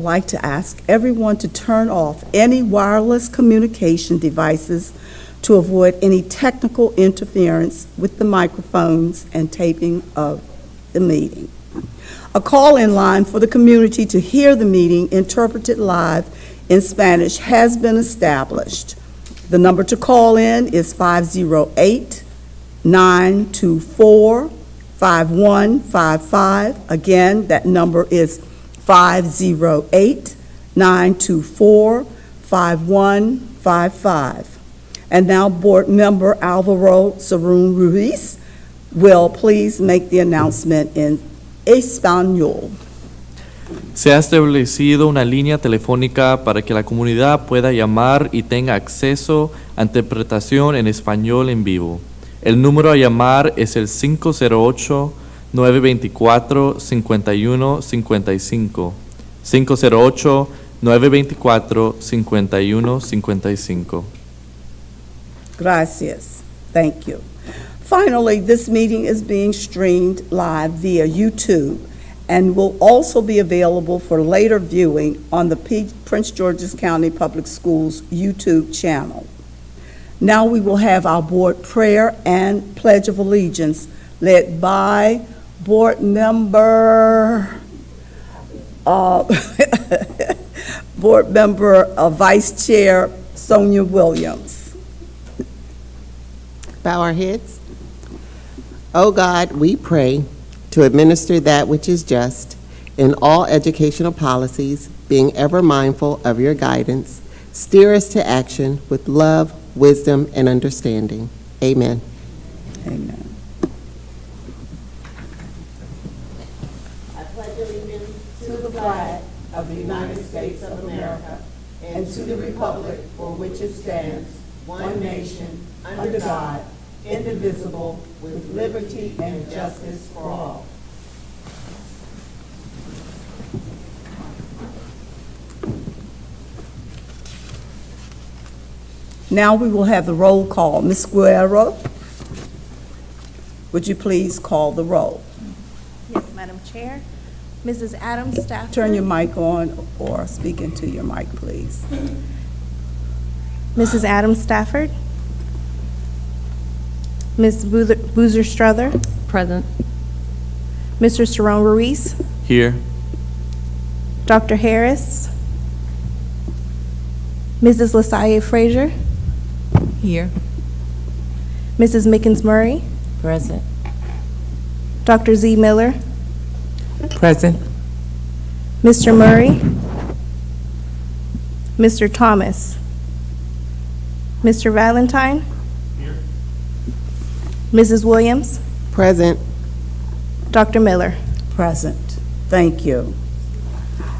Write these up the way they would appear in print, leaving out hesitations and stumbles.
I'd like to ask everyone to turn off any wireless communication devices to avoid any technical interference with the microphones and taping of the meeting. A call-in line for the community to hear the meeting interpreted live in Spanish has been established. The number to call in is 508-924-5155. Again, that number is 508-924-5155. And now Board Member Alvaro Sarun Ruiz will please make the announcement in Español. Se ha establecido una línea telefónica para que la comunidad pueda llamar y tenga acceso a interpretación en español en vivo. El número a llamar es el 508-924-5155. 508-924-5155. Gracias. Thank you. Finally, this meeting is being streamed live via YouTube and will also be available for later viewing on the Prince George's County Public Schools YouTube channel. Now we will have our board prayer and pledge of allegiance led by Board Member Vice Chair Sonia Williams. Bow our heads. O God, we pray to administer that which is just in all educational policies, being ever mindful of your guidance. Steer us to action with love, wisdom, and understanding. Amen. Amen. I pledge allegiance to the flag of the United States of America and to the republic for which it stands, one nation, under God, indivisible, with liberty and justice for all. Now we will have the roll call. Ms. Guerrero, would you please call the roll? Yes, Madam Chair. Mrs. Adams Stafford. Turn your mic on or speak into your mic, please. Mrs. Adams Stafford. Ms. Boozer Strother. Present. Mr. Cerrone Ruiz. Here. Dr. Harris. Mrs. LaSalle Frazier. Here. Mrs. Mickens Murray. Present. Dr. Z. Miller. Present. Mr. Murray. Mr. Thomas. Mr. Valentine. Here. Mrs. Williams. Present. Dr. Miller. Present. Thank you.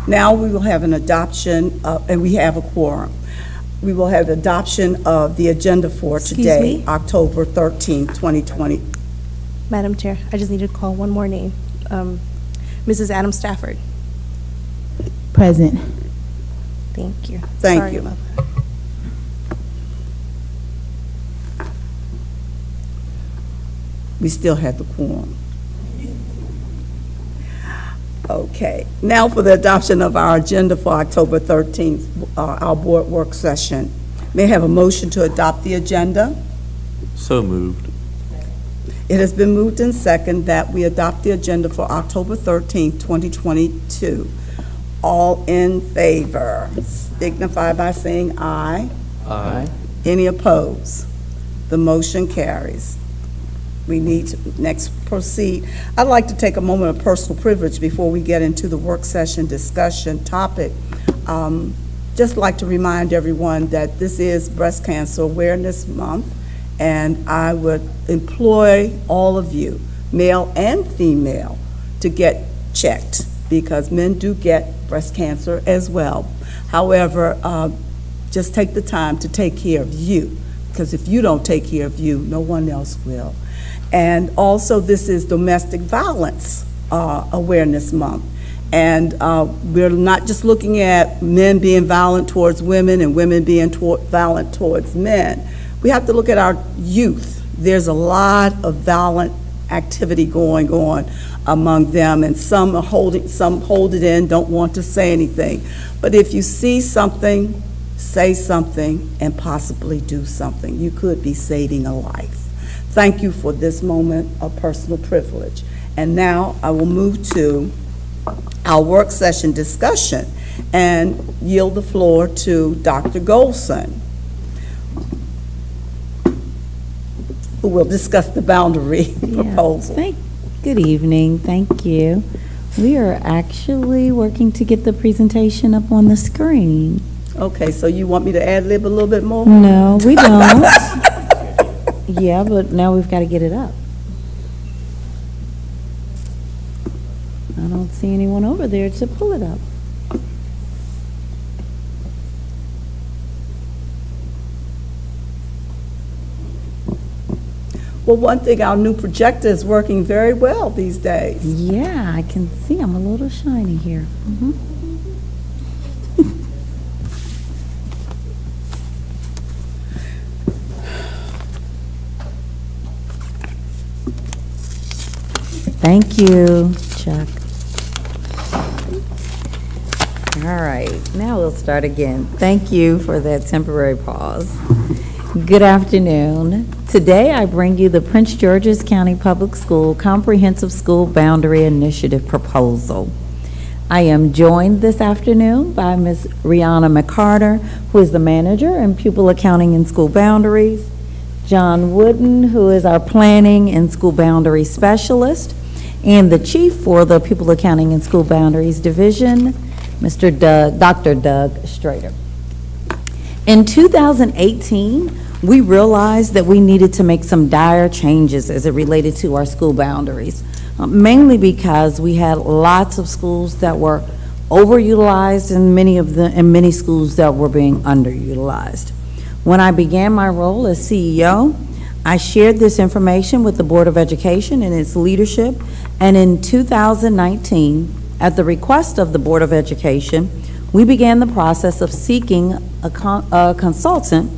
Now we will have an adoption, and we have a quorum. We will have adoption of the agenda for Excuse today, me? October 13th, 2020. Madam Chair, I just need to call one more name. Mrs. Adams Stafford. Present. Thank you. Thank Sorry you. about that. We still have the quorum. Okay, now for the adoption of our agenda for October 13th, our board work session. May I have a motion to adopt the agenda? So moved. It has been moved and second that we adopt the agenda for October 13th, 2022. All in favor, signify by saying aye. Aye. Any opposed? The motion carries. We need to next proceed. I'd like to take a moment of personal privilege before we get into the work session discussion topic. Just like to remind everyone that this is Breast Cancer Awareness Month, and I would employ all of you, male and female, to get checked because men do get breast cancer as well. However, just take the time to take care of you, because if you don't take care of you, no one else will. And also, this is Domestic Violence Awareness Month. And we're not just looking at men being violent towards women and women being violent towards men. We have to look at our youth. There's a lot of violent activity going on among them, and some hold it in, don't want to say anything. But if you see something, say something, and possibly do something. You could be saving a life. Thank you for this moment of personal privilege. And now I will move to our work session discussion and yield the floor to Dr. Golson, who will discuss the boundary proposal. Good evening, thank you. We are actually working to get the presentation up on the screen. Okay, so you want me to ad-lib a little bit more? No, we don't. Yeah, but now we've got to get it up. I don't see anyone over there to pull it up. Well, one thing, our new projector is working very well these days. Yeah, I can see I'm a little shiny here. Thank you, Chuck. All right, now we'll start again. Thank you for that temporary pause. Good afternoon. Today I bring you the Prince George's County Public School Comprehensive School Boundary Initiative proposal. I am joined this afternoon by Ms. Rihanna McCarter, who is the manager in pupil accounting and school boundaries, John Wooden, who is our planning and school boundary specialist, and the chief for the pupil accounting and school boundaries division, Dr. Doug Strader. In 2018, we realized that we needed to make some dire changes as it related to our school boundaries, mainly because we had lots of schools that were overutilized and many schools that were being underutilized. When I began my role as CEO, I shared this information with the Board of Education and its leadership, and in 2019, at the request of the Board of Education, we began the process of seeking a consultant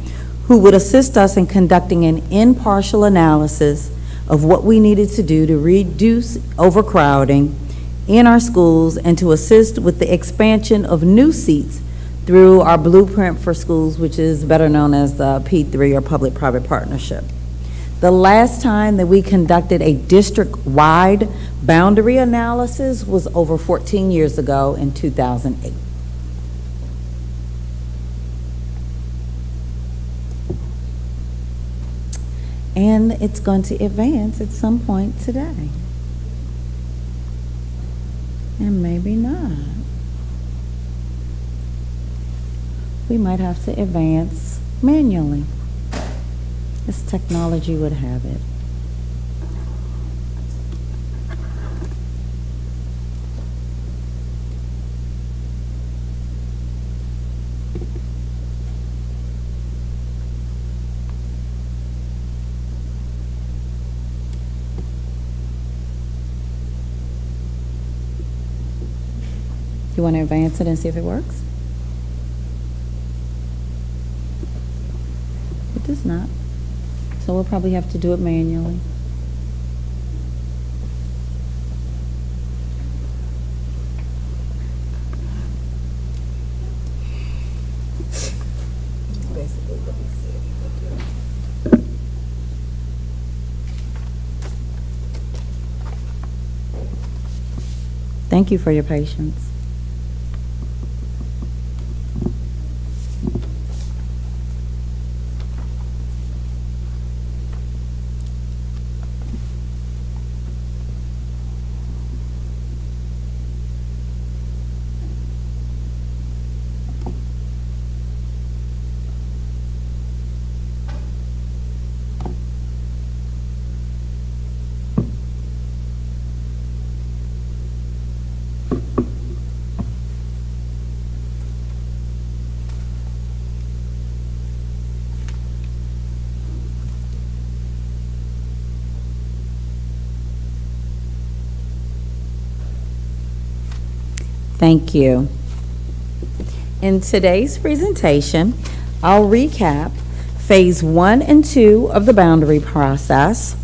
who would assist us in conducting an impartial analysis of what we needed to do to reduce overcrowding in our schools and to assist with the expansion of new seats through our Blueprint for Schools, which is better known as the P3 or Public-Private Partnership. The last time that we conducted a district-wide boundary analysis was over 14 years ago in 2008. And it's going to advance at some point today. And maybe not. We might have to advance manually, as technology would have it. You want to advance it and see if it works? It does not. So we'll probably have to do it manually. Thank you for your patience. Thank you. In today's presentation, I'll recap Phase 1 and 2 of the boundary process.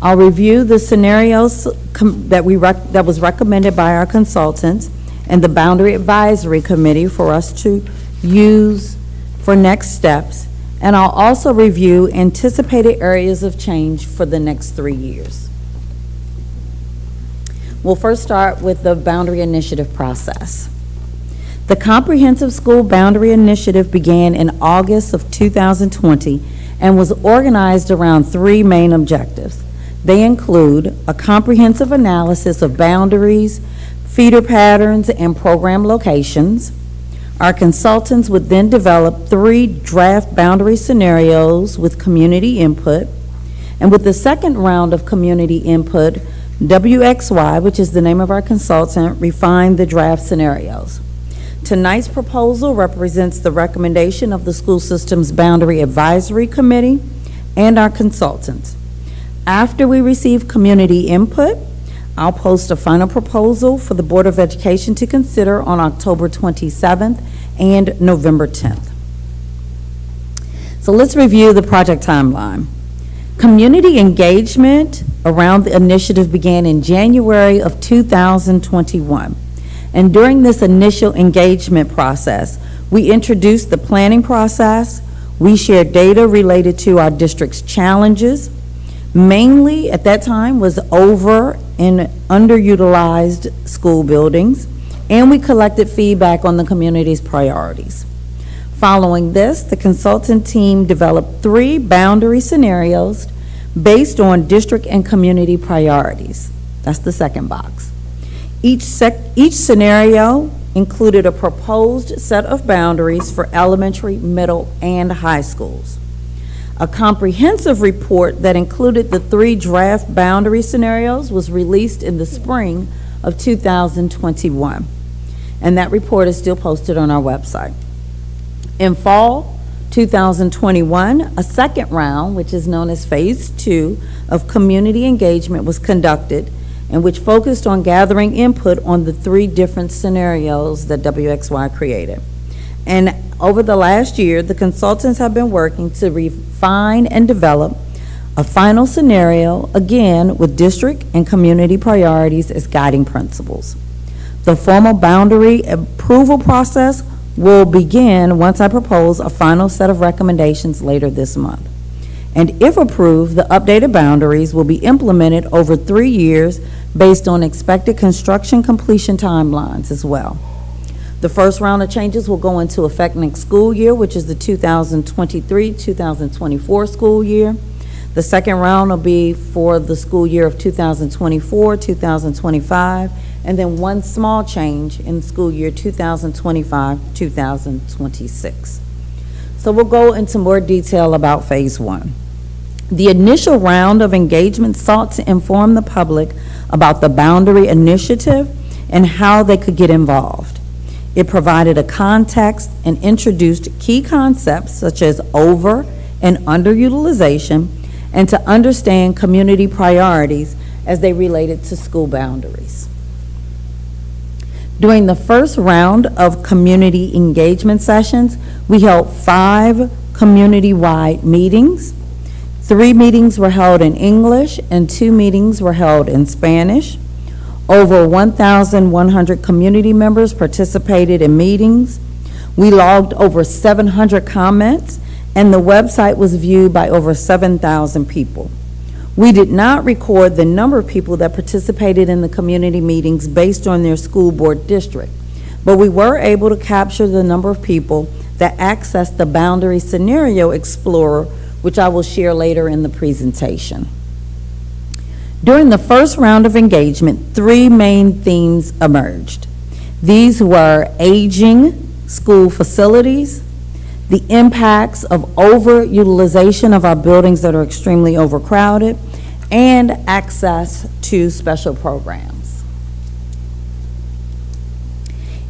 I'll review the scenarios that was recommended by our consultants and the Boundary Advisory Committee for us to use for next steps, and I'll also review anticipated areas of change for the next 3 years. We'll first start with the Boundary Initiative process. The Comprehensive School Boundary Initiative began in August of 2020 and was organized around 3 main objectives. They include a comprehensive analysis of boundaries, feeder patterns, and program locations. Our consultants would then develop 3 draft boundary scenarios with community input. And with the second round of community input, WXY, which is the name of our consultant, refined the draft scenarios. Tonight's proposal represents the recommendation of the school system's Boundary Advisory Committee and our consultants. After we receive community input, I'll post a final proposal for the Board of Education to consider on October 27th and November 10th. So let's review the project timeline. Community engagement around the initiative began in January of 2021. And during this initial engagement process, we introduced the planning process. We shared data related to our district's challenges. Mainly at that time was over and underutilized school buildings, and we collected feedback on the community's priorities. Following this, the consultant team developed 3 boundary scenarios based on district and community priorities. That's the second box. Each scenario included a proposed set of boundaries for elementary, middle, and high schools. A comprehensive report that included the 3 draft boundary scenarios was released in the spring of 2021, and that report is still posted on our website. In fall 2021, a second round, which is known as Phase 2 of community engagement, was conducted, and which focused on gathering input on the 3 different scenarios that WXY created. And over the last year, the consultants have been working to refine and develop a final scenario, again, with district and community priorities as guiding principles. The formal boundary approval process will begin once I propose a final set of recommendations later this month. And if approved, the updated boundaries will be implemented over 3 years based on expected construction completion timelines as well. The first round of changes will go into effect next school year, which is the 2023-2024 school year. The second round will be for the school year of 2024-2025, and then one small change in school year 2025-2026. So we'll go into more detail about Phase 1. The initial round of engagement sought to inform the public about the Boundary Initiative and how they could get involved. It provided a context and introduced key concepts such as over and underutilization, and to understand community priorities as they related to school boundaries. During the first round of community engagement sessions, we held 5 community-wide meetings. 3 meetings were held in English and 2 meetings were held in Spanish. Over 1,100 community members participated in meetings. We logged over 700 comments, and the website was viewed by over 7,000 people. We did not record the number of people that participated in the community meetings based on their school board district, but we were able to capture the number of people that accessed the Boundary Scenario Explorer, which I will share later in the presentation. During the first round of engagement, 3 main themes emerged. These were aging school facilities, the impacts of overutilization of our buildings that are extremely overcrowded, and access to special programs.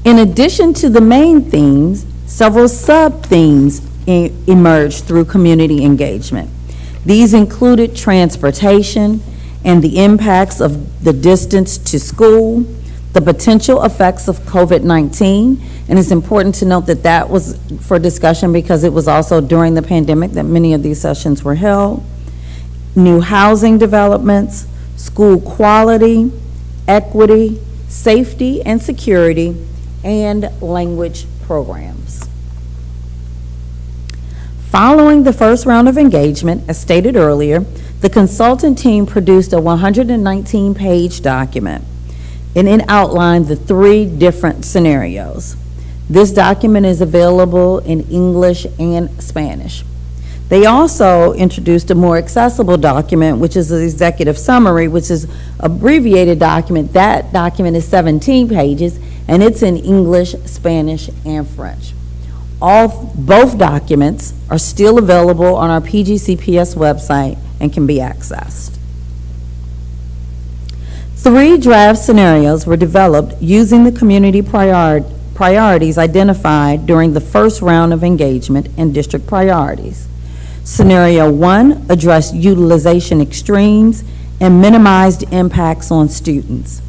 In addition to the main themes, several sub-themes emerged through community engagement. These included transportation and the impacts of the distance to school, the potential effects of COVID-19, and it's important to note that that was for discussion because it was also during the pandemic that many of these sessions were held. new housing developments, school quality, equity, safety and security, and language programs. Following the first round of engagement, as stated earlier, the consultant team produced a 119-page document, and it outlined the 3 different scenarios. This document is available in English and Spanish. They also introduced a more accessible document, which is the executive summary, which is abbreviated document. That document is 17 pages, and it's in English, Spanish, and French. Both documents are still available on our PGCPS website and can be accessed. 3 draft scenarios were developed using the community priorities identified during the first round of engagement and district priorities. Scenario 1 addressed utilization extremes and minimized impacts on students.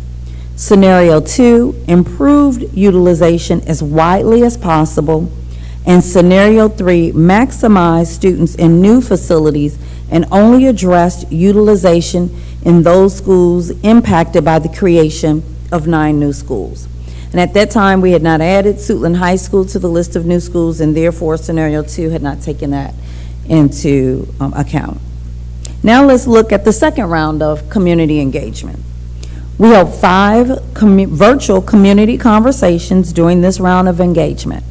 Scenario 2 improved utilization as widely as possible. And Scenario 3 maximized students in new facilities and only addressed utilization in those schools impacted by the creation of 9 new schools. And at that time, we had not added Suitland High School to the list of new schools, and therefore Scenario 2 had not taken that into account. Now let's look at the second round of community engagement. We held 5 virtual community conversations during this round of engagement.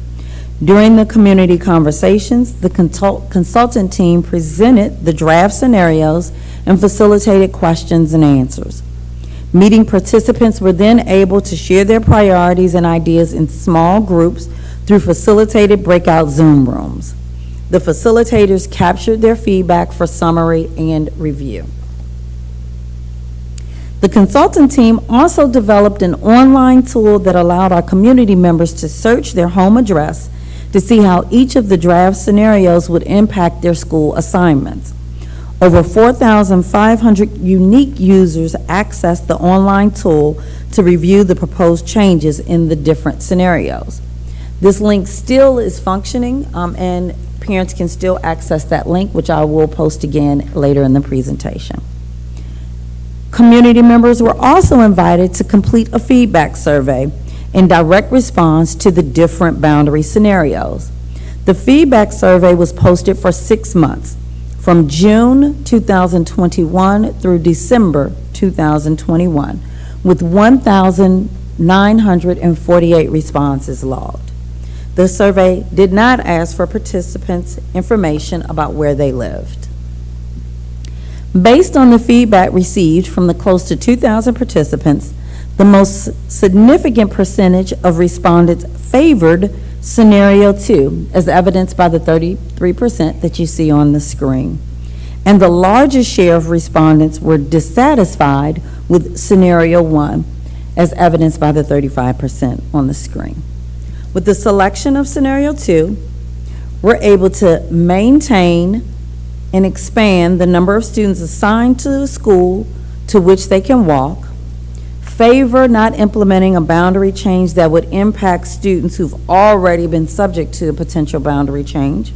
During the community conversations, the consultant team presented the draft scenarios and facilitated questions and answers. Meeting participants were then able to share their priorities and ideas in small groups through facilitated breakout Zoom rooms. The facilitators captured their feedback for summary and review. The consultant team also developed an online tool that allowed our community members to search their home address to see how each of the draft scenarios would impact their school assignments. Over 4,500 unique users accessed the online tool to review the proposed changes in the different scenarios. This link still is functioning, and parents can still access that link, which I will post again later in the presentation. Community members were also invited to complete a feedback survey in direct response to the different boundary scenarios. The feedback survey was posted for 6 months, from June 2021 through December 2021, with 1,948 responses logged. The survey did not ask for participants' information about where they lived. Based on the feedback received from the close to 2,000 participants, the most significant percentage of respondents favored Scenario 2, as evidenced by the 33% that you see on the screen. And the largest share of respondents were dissatisfied with Scenario 1, as evidenced by the 35% on the screen. With the selection of Scenario 2, we're able to maintain and expand the number of students assigned to the school to which they can walk, favor not implementing a boundary change that would impact students who've already been subject to a potential boundary change,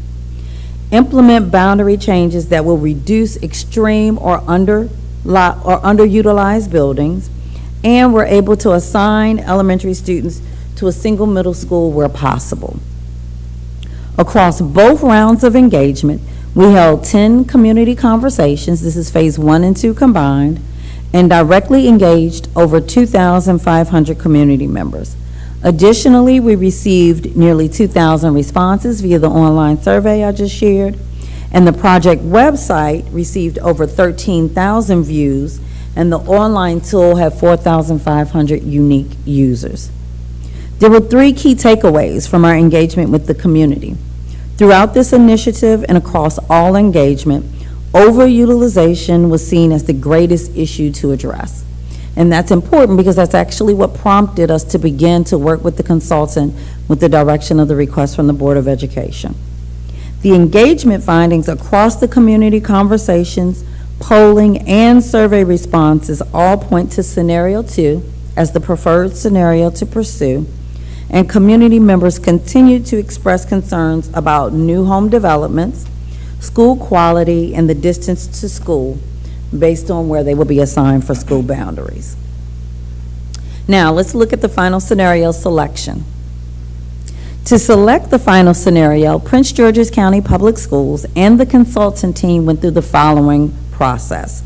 implement boundary changes that will reduce extreme or underutilized buildings, and we're able to assign elementary students to a single middle school where possible. Across both rounds of engagement, we held 10 community conversations, this is phase 1 and 2 combined, and directly engaged over 2,500 community members. Additionally, we received nearly 2,000 responses via the online survey I just shared, and the project website received over 13,000 views, and the online tool had 4,500 unique users. There were 3 key takeaways from our engagement with the community. Throughout this initiative and across all engagement, overutilization was seen as the greatest issue to address. And that's important because that's actually what prompted us to begin to work with the consultant with the direction of the request from the Board of Education. The engagement findings across the community conversations, polling, and survey responses all point to Scenario 2 as the preferred scenario to pursue, and community members continue to express concerns about new home developments, school quality, and the distance to school, based on where they will be assigned for school boundaries. Now, let's look at the final scenario selection. To select the final scenario, Prince George's County Public Schools and the consultant team went through the following process.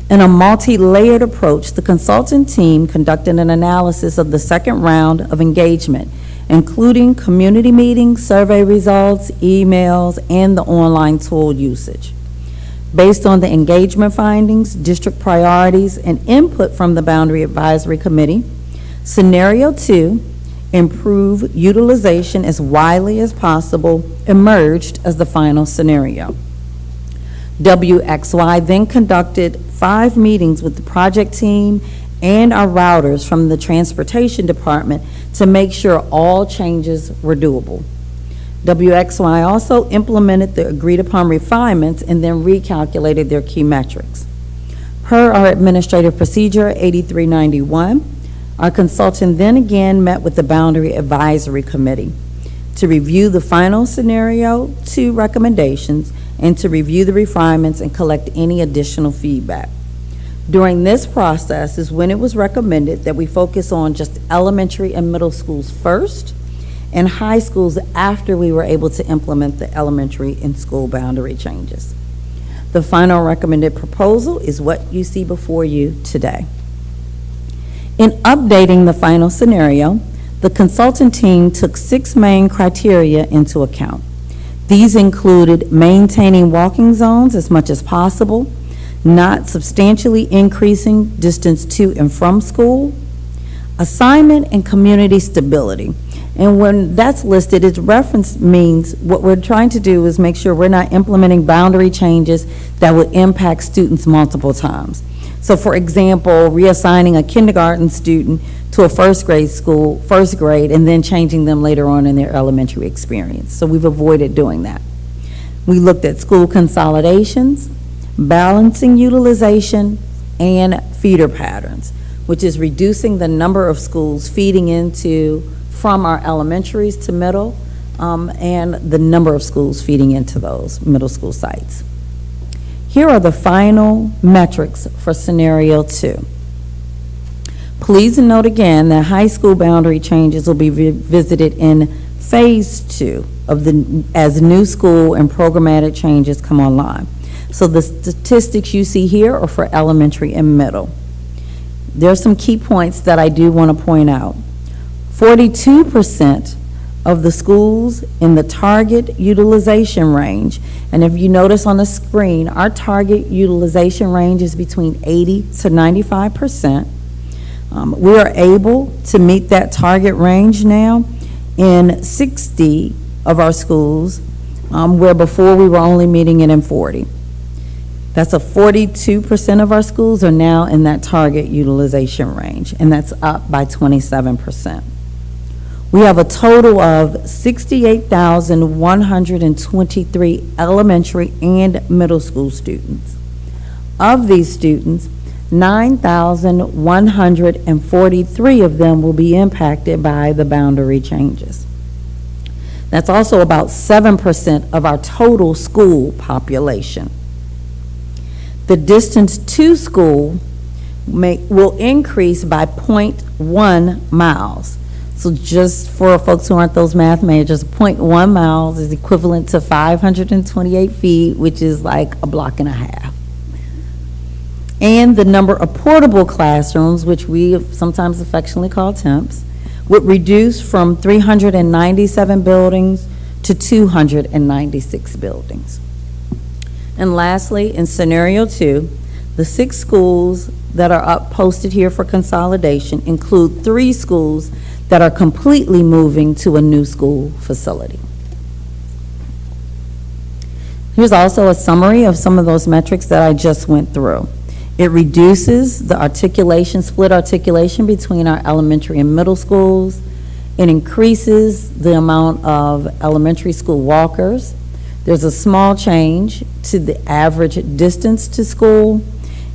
In a multi-layered approach, the consultant team conducted an analysis of the second round of engagement, including community meetings, survey results, emails, and the online tool usage. Based on the engagement findings, district priorities, and input from the Boundary Advisory Committee, Scenario 2, improve utilization as widely as possible, emerged as the final scenario. WXY then conducted 5 meetings with the project team and our routers from the transportation department to make sure all changes were doable. WXY also implemented the agreed upon refinements and then recalculated their key metrics. Per our administrative procedure 8391, our consultant then again met with the Boundary Advisory Committee to review the final scenario 2 recommendations and to review the refinements and collect any additional feedback. During this process is when it was recommended that we focus on just elementary and middle schools first and high schools after we were able to implement the elementary and school boundary changes. The final recommended proposal is what you see before you today. In updating the final scenario, the consultant team took 6 main criteria into account. These included maintaining walking zones as much as possible, not substantially increasing distance to and from school, assignment and community stability. And when that's listed, its reference means what we're trying to do is make sure we're not implementing boundary changes that would impact students multiple times. So for example, reassigning a kindergarten student to a first grade, and then changing them later on in their elementary experience. So we've avoided doing that. We looked at school consolidations, balancing utilization, and feeder patterns, which is reducing the number of schools feeding into from our elementaries to middle, and the number of schools feeding into those middle school sites. Here are the final metrics for scenario 2. Please note again that high school boundary changes will be revisited in phase 2 as new school and programmatic changes come online. So the statistics you see here are for elementary and middle. There are some key points that I do want to point out. 42% of the schools in the target utilization range, and if you notice on the screen, our target utilization range is between 80 to 95%. We are able to meet that target range now in 60 of our schools, where before we were only meeting it in 40. That's a 42% of our schools are now in that target utilization range, and that's up by 27%. We have a total of 68,123 elementary and middle school students. Of these students, 9,143 of them will be impacted by the boundary changes. That's also about 7% of our total school population. The distance to school will increase by 0.1 miles. So just for folks who aren't those math majors, 0.1 miles is equivalent to 528 feet, which is like a block and a half. And the number of portable classrooms, which we sometimes affectionately call temps, would reduce from 397 buildings to 296 buildings. And lastly, in scenario 2, the 6 schools that are posted here for consolidation include 3 schools that are completely moving to a new school facility. Here's also a summary of some of those metrics that I just went through. It reduces the split articulation between our elementary and middle schools. It increases the amount of elementary school walkers. There's a small change to the average distance to school.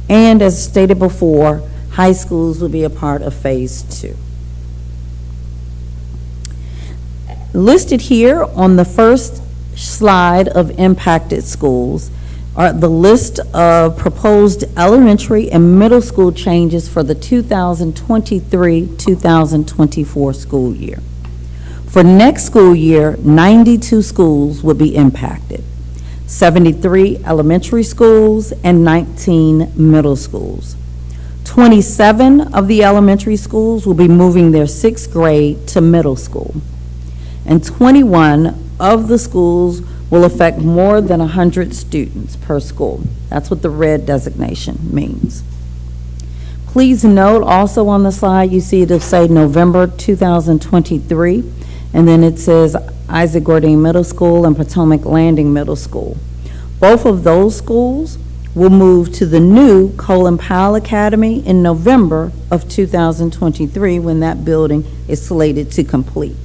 And as stated before, high schools will be a part of phase 2. Listed here on the first slide of impacted schools, are the list of proposed elementary and middle school changes for the 2023-2024 school year. For next school year, 92 schools will be impacted, 73 elementary schools and 19 middle schools. 27 of the elementary schools will be moving their 6th grade to middle school, and 21 of the schools will affect more than 100 students per school. That's what the red designation means. Please note also on the slide, you see it'll say November 2023, and then it says Isaac Gordine Middle School and Potomac Landing Middle School. Both of those schools will move to the new Colin Powell Academy in November of 2023 when that building is slated to complete.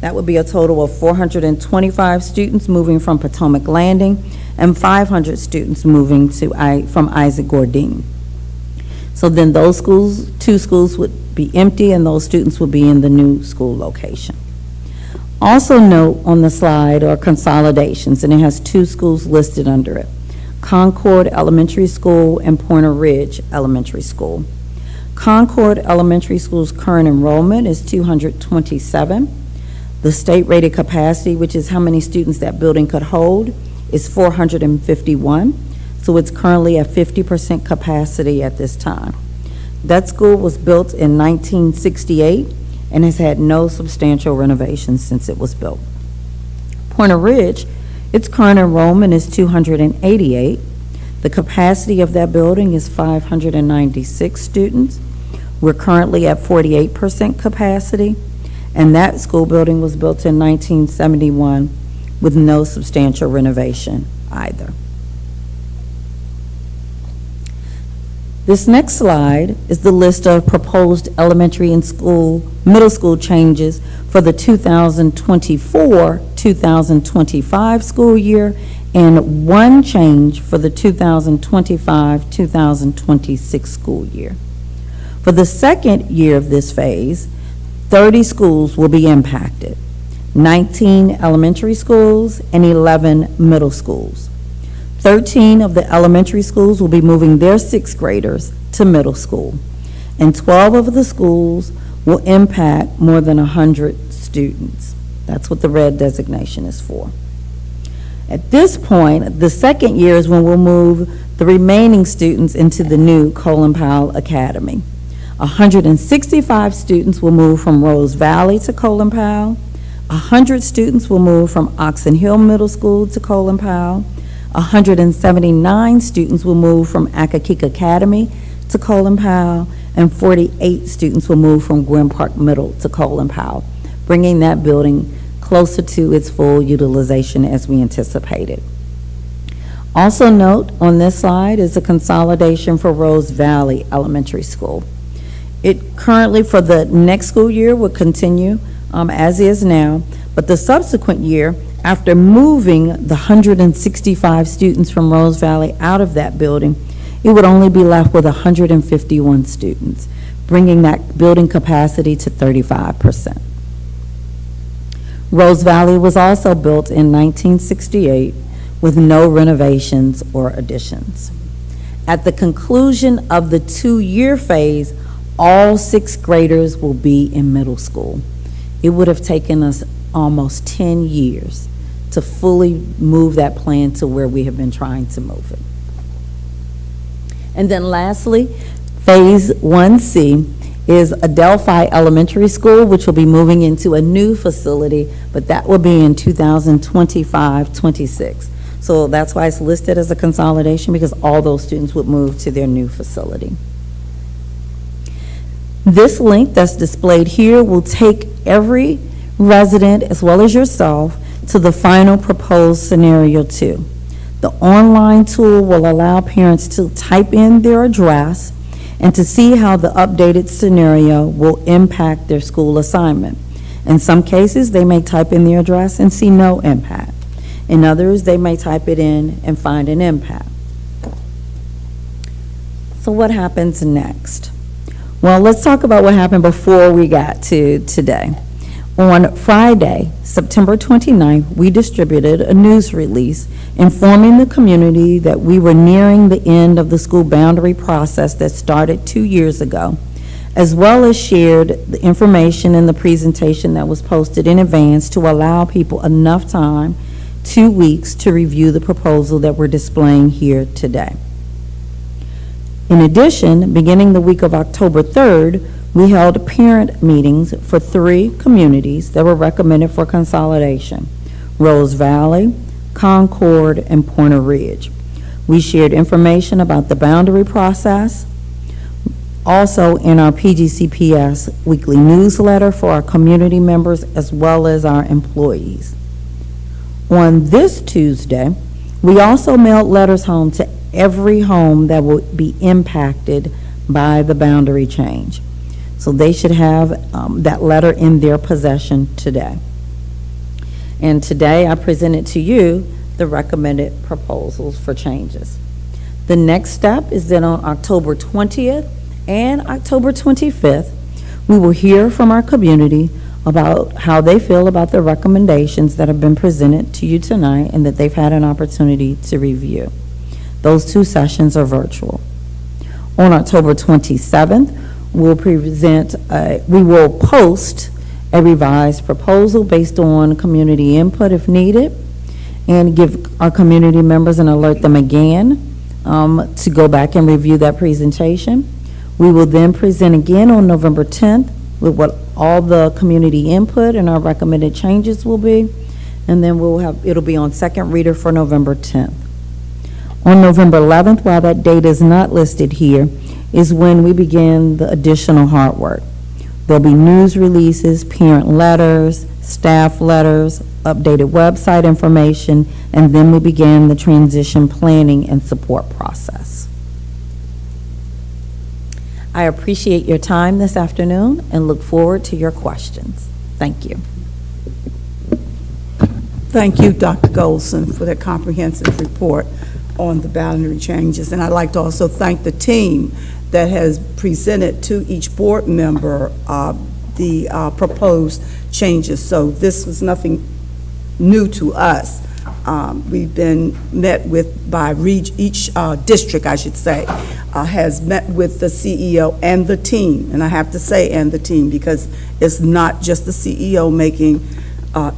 That would be a total of 425 students moving from Potomac Landing and 500 students moving from Isaac Gordine. So then those schools, 2 schools would be empty and those students would be in the new school location. Also note on the slide are consolidations, and it has 2 schools listed under it: Concord Elementary School and Pointer Ridge Elementary School. Concord Elementary School's current enrollment is 227. The state rated capacity, which is how many students that building could hold, is 451. So it's currently at 50% capacity at this time. That school was built in 1968 and has had no substantial renovations since it was built. Pointer Ridge, its current enrollment is 288. The capacity of that building is 596 students. We're currently at 48% capacity, and that school building was built in 1971 with no substantial renovation either. This next slide is the list of proposed elementary and middle school changes for the 2024-2025 school year and 1 change for the 2025-2026 school year. For the second year of this phase, 30 schools will be impacted, 19 elementary schools and 11 middle schools. 13 of the elementary schools will be moving their 6th graders to middle school, and 12 of the schools will impact more than 100 students. That's what the red designation is for. At this point, the second year is when we'll move the remaining students into the new Colin Powell Academy. 165 students will move from Rose Valley to Colin Powell. 100 students will move from Oxon Hill Middle School to Colin Powell. 179 students will move from Accokeek Academy to Colin Powell, and 48 students will move from Gwen Park Middle to Colin Powell, bringing that building closer to its full utilization as we anticipated. Also note on this slide is a consolidation for Rose Valley Elementary School. It currently, for the next school year, will continue as is now, but the subsequent year, after moving the 165 students from Rose Valley out of that building, it would only be left with 151 students, bringing that building capacity to 35%. Rose Valley was also built in 1968 with no renovations or additions. At the conclusion of the 2-year phase, all 6th graders will be in middle school. It would have taken us almost 10 years to fully move that plan to where we have been trying to move it. And then lastly, Phase 1C is Adelphi Elementary School, which will be moving into a new facility, but that will be in 2025-26. So that's why it's listed as a consolidation, because all those students would move to their new facility. This link that's displayed here will take every resident, as well as yourself, to the final proposed scenario 2. The online tool will allow parents to type in their address and to see how the updated scenario will impact their school assignment. In some cases, they may type in their address and see no impact. In others, they may type it in and find an impact. So what happens next? Well, let's talk about what happened before we got to today. On Friday, September 29th, we distributed a news release informing the community that we were nearing the end of the school boundary process that started 2 years ago, as well as shared the information in the presentation that was posted in advance to allow people enough time, 2 weeks, to review the proposal that we're displaying here today. In addition, beginning the week of October 3rd, we held parent meetings for 3 communities that were recommended for consolidation: Rose Valley, Concord, and Pointer Ridge. We shared information about the boundary process, also in our PGCPS weekly newsletter for our community members as well as our employees. On this Tuesday, we also mailed letters home to every home that will be impacted by the boundary change. So they should have that letter in their possession today. And today I presented to you the recommended proposals for changes. The next step is that on October 20th and October 25th, we will hear from our community about how they feel about the recommendations that have been presented to you tonight and that they've had an opportunity to review. Those 2 sessions are virtual. On October 27th, we will post a revised proposal based on community input if needed, and give our community members and alert them again to go back and review that presentation. We will then present again on November 10th with what all the community input and our recommended changes will be, and then it'll be on second reader for November 10th. On November 11th, while that date is not listed here, is when we begin the additional hard work. There'll be news releases, parent letters, staff letters, updated website information, and then we begin the transition planning and support process. I appreciate your time this afternoon and look forward to your questions. Thank you. Thank you, Dr. Golson, for that comprehensive report on the boundary changes. And I'd like to also thank the team that has presented to each board member the proposed changes. So this was nothing new to us. We've been met with by each district, I should say, has met with the CEO and the team. And I have to say, and the team, because it's not just the CEO making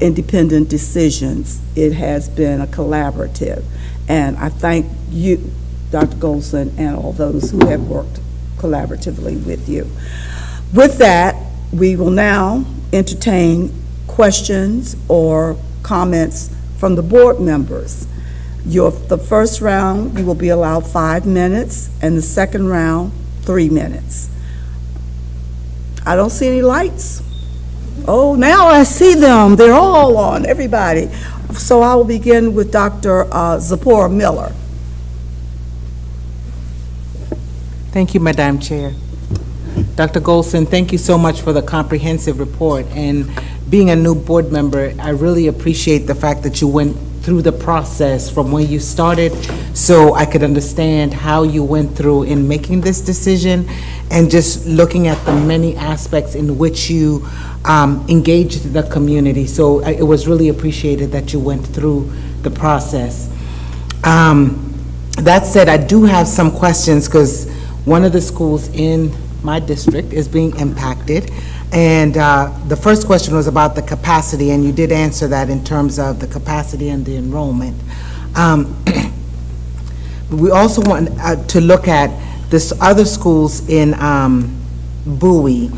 independent decisions. It has been a collaborative. And I thank you, Dr. Golson, and all those who have worked collaboratively with you. With that, we will now entertain questions or comments from the board members. The first round, you will be allowed 5 minutes, and the second round, 3 minutes. I don't see any lights. Oh, now I see them. They're all on, everybody. So I will begin with Dr. Zipporah Miller. Thank you, Madam Chair. Dr. Golson, thank you so much for the comprehensive report. And being a new board member, I really appreciate the fact that you went through the process from when you started so I could understand how you went through in making this decision and just looking at the many aspects in which you engaged the community. So it was really appreciated that you went through the process. That said, I do have some questions because one of the schools in my district is being impacted. And the first question was about the capacity, and you did answer that in terms of the capacity and the enrollment. We also want to look at this other schools in Bowie,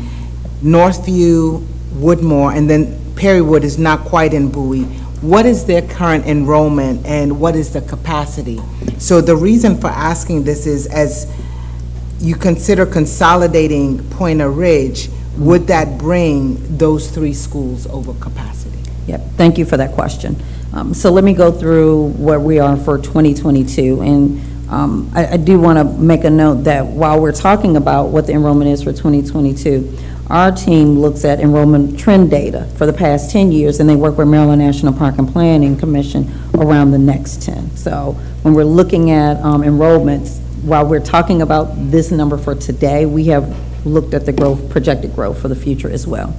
Northview, Woodmore, and then Perrywood is not quite in Bowie. What is their current enrollment and what is the capacity? So the reason for asking this is as you consider consolidating Pointer Ridge, would that bring those 3 schools over capacity? Yep, thank you for that question. So let me go through where we are for 2022. And I do want to make a note that while we're talking about what the enrollment is for 2022, our team looks at enrollment trend data for the past 10 years, and they work with Maryland National Park and Planning Commission around the next 10. So when we're looking at enrollments, while we're talking about this number for today, we have looked at the growth, projected growth for the future as well.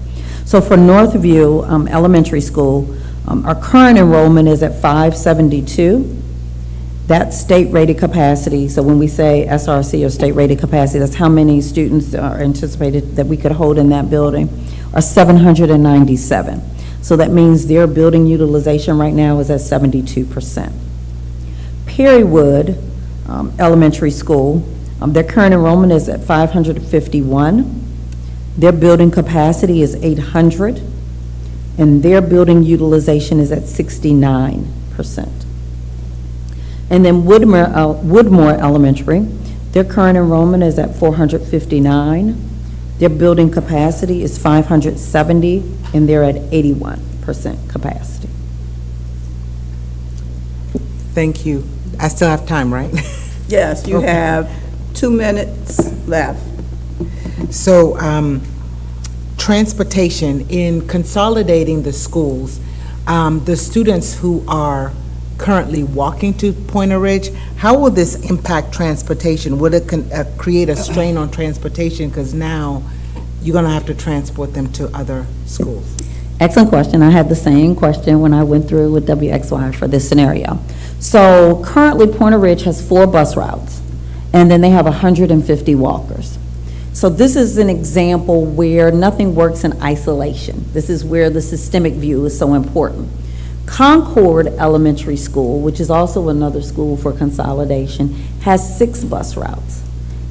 So for Northview Elementary School, our current enrollment is at 572. That's state-rated capacity. So when we say SRC or state-rated capacity, that's how many students are anticipated that we could hold in that building, are 797. So that means their building utilization right now is at 72%. Perrywood Elementary School, their current enrollment is at 551. Their building capacity is 800, and their building utilization is at 69%. And then Woodmore Elementary, their current enrollment is at 459. Their building capacity is 570, and they're at 81% capacity. Thank you. I still have time, right? Yes, you Okay. have 2 minutes left. So, transportation, in consolidating the schools, the students who are currently walking to Pointer Ridge, how will this impact transportation? Would it create a strain on transportation? Because now you're going to have to transport them to other schools. Excellent question. I had the same question when I went through with WXY for this scenario. So currently, Pointer Ridge has 4 bus routes, and then they have 150 walkers. So this is an example where nothing works in isolation. This is where the systemic view is so important. Concord Elementary School, which is also another school for consolidation, has 6 bus routes.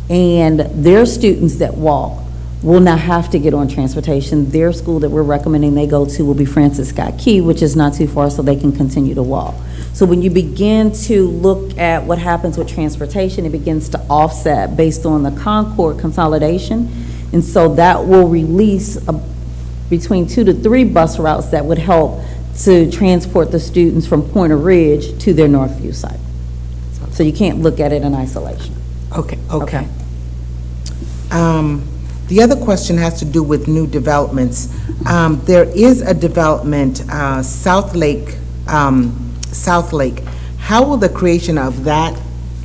And their students that walk will not have to get on transportation. Their school that we're recommending they go to will be Francis Scott Key, which is not too far, so they can continue to walk. So when you begin to look at what happens with transportation, it begins to offset based on the Concord consolidation. And so that will release between 2 to 3 bus routes that would help to transport the students from Pointer Ridge to their Northview site. So you can't look at it in isolation. Okay. Okay. The other question has to do with new developments. There is a development, South Lake. How will the creation of that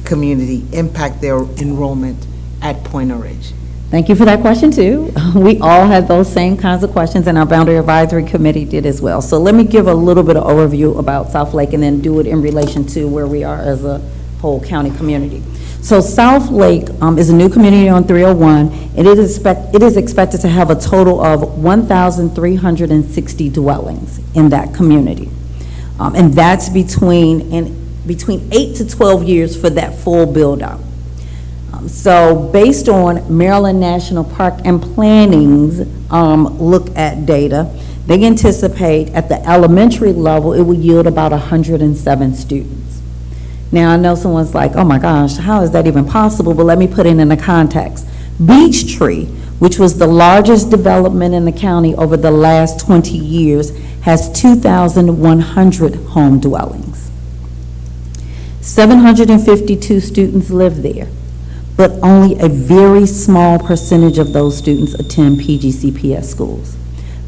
community impact their enrollment at Pointer Ridge? Thank you for that question, too. We all had those same kinds of questions, and our Boundary Advisory Committee did as well. So let me give a little bit of overview about South Lake and then do it in relation to where we are as a whole county community. So South Lake is a new community on 301, and it is expected to have a total of 1,360 dwellings in that community. And that's between 8 to 12 years for that full build-out. So based on Maryland National Park and Planning's look at data, they anticipate at the elementary level it will yield about 107 students. Now I know someone's like, oh my gosh, how is that even possible? But let me put it in a context. Beech Tree, which was the largest development in the county over the last 20 years, has 2,100 home dwellings. 752 students live there, but only a very small percentage of those students attend PGCPS schools.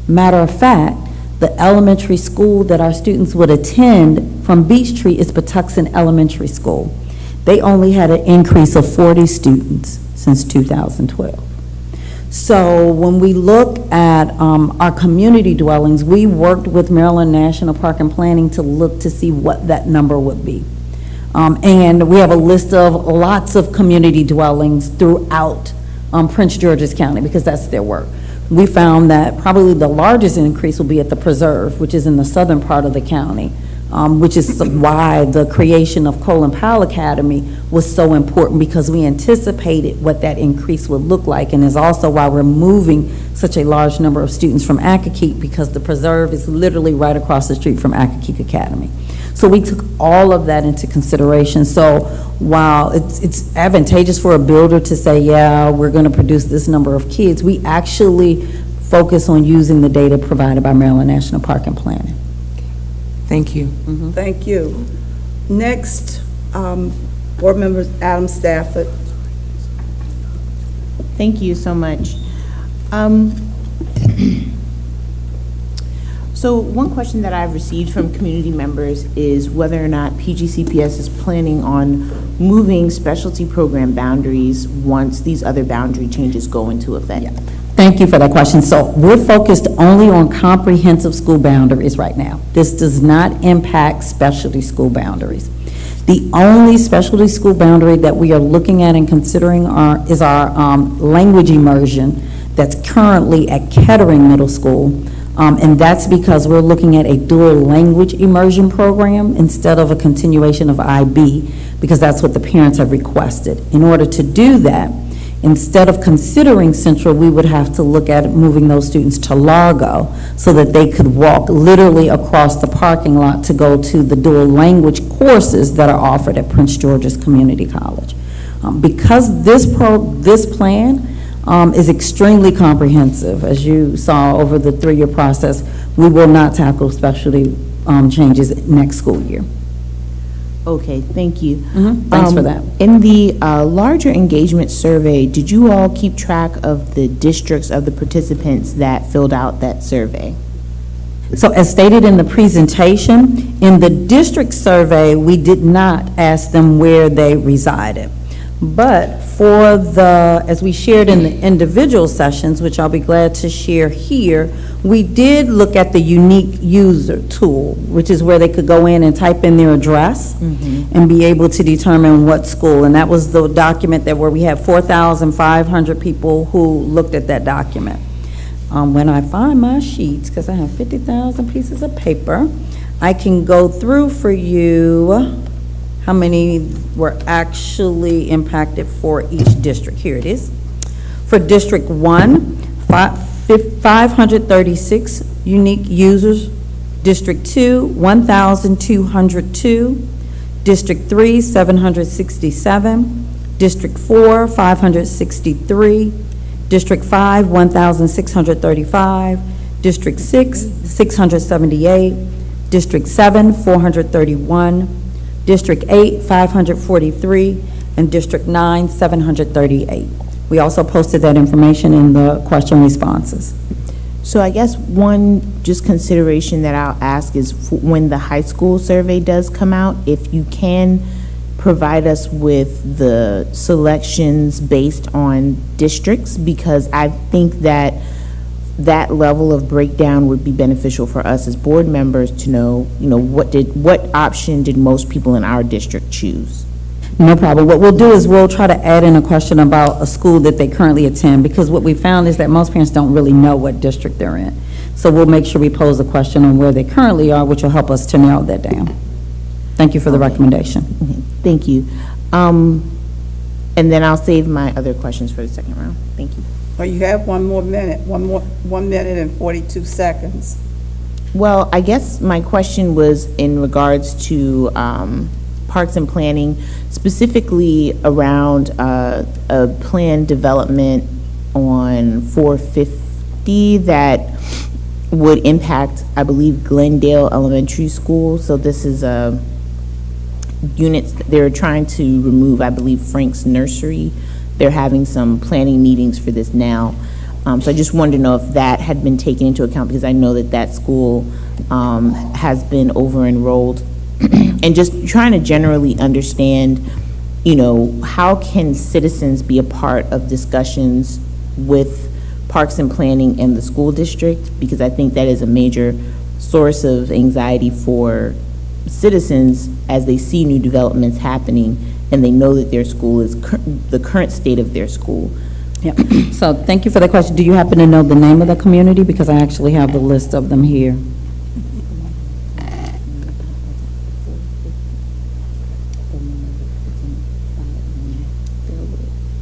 Matter of fact, the elementary school that our students would attend from Beech Tree is Patuxent Elementary School. They only had an increase of 40 students since 2012. So when we look at our community dwellings, we worked with Maryland National Park and Planning to look to see what that number would be. And we have a list of lots of community dwellings throughout Prince George's County because that's their work. We found that probably the largest increase will be at the Preserve, which is in the southern part of the county, which is why the creation of Colin Powell Academy was so important, because we anticipated what that increase would look like, and is also why we're moving such a large number of students from Accokeek, because the Preserve is literally right across the street from Accokeek Academy. So we took all of that into consideration. So while it's advantageous for a builder to say, yeah, we're going to produce this number of kids, we actually focus on using the data provided by Maryland National Park and Planning. Thank you. Thank you. Next, Board Member Adam Stafford. Thank you so much. So one question that I've received from community members is whether or not PGCPS is planning on moving specialty program boundaries once these other boundary changes go into effect. Thank you for that question. So we're focused only on comprehensive school boundaries right now. This does not impact specialty school boundaries. The only specialty school boundary that we are looking at and considering is our language immersion that's currently at Kettering Middle School. And that's because we're looking at a dual language immersion program instead of a continuation of IB, because that's what the parents have requested. In order to do that, instead of considering Central, we would have to look at moving those students to Largo so that they could walk literally across the parking lot to go to the dual language courses that are offered at Prince George's Community College. Because this plan is extremely comprehensive, as you saw over the 3-year process, we will not tackle specialty changes next school year. Okay, thank you. Thanks for that. In the larger engagement survey, did you all keep track of the districts of the participants that filled out that survey? So as stated in the presentation, in the district survey, we did not ask them where they resided. But for as we shared in the individual sessions, which I'll be glad to share here, we did look at the unique user tool, which is where they could go in and type in their address and be able to determine what school. And that was the document where we had 4,500 people who looked at that document. When I find my sheets, because I have 50,000 pieces of paper, I can go through for you how many were actually impacted for each district. Here it is. For District 1, 536 unique users. District 2, 1,202. District 3, 767. District 4, 563. District 5, 1,635. District 6, 678. District 7, 431. District 8, 543, and District 9, 738. We also posted that information in the question responses. So I guess one just consideration that I'll ask is when the high school survey does come out, if you can provide us with the selections based on districts, because I think that level of breakdown would be beneficial for us as board members to know, what option did most people in our district choose? No problem. What we'll do is we'll try to add in a question about a school that they currently attend, because what we found is that most parents don't really know what district they're in. So we'll make sure we pose a question on where they currently are, which will help us to narrow that down. Thank you for the recommendation. Thank you. And then I'll save my other questions for the second round. Thank you. Well, you have 1 minute and 42 seconds. Well, I guess my question was in regards to parks and planning, specifically around a planned development on 450 that would impact, I believe, Glendale Elementary School. So this is units, they're trying to remove, I believe, Frank's Nursery. They're having some planning meetings for this now. So I just wanted to know if that had been taken into account, because I know that school has been over-enrolled. And just trying to generally understand, how can citizens be a part of discussions with parks and planning in the school district? Because I think that is a major source of anxiety for citizens as they see new developments happening and they know that their school is the current state of their school. Yeah. So thank you for that question. Do you happen to know the name of the community? Because I actually have the list of them here.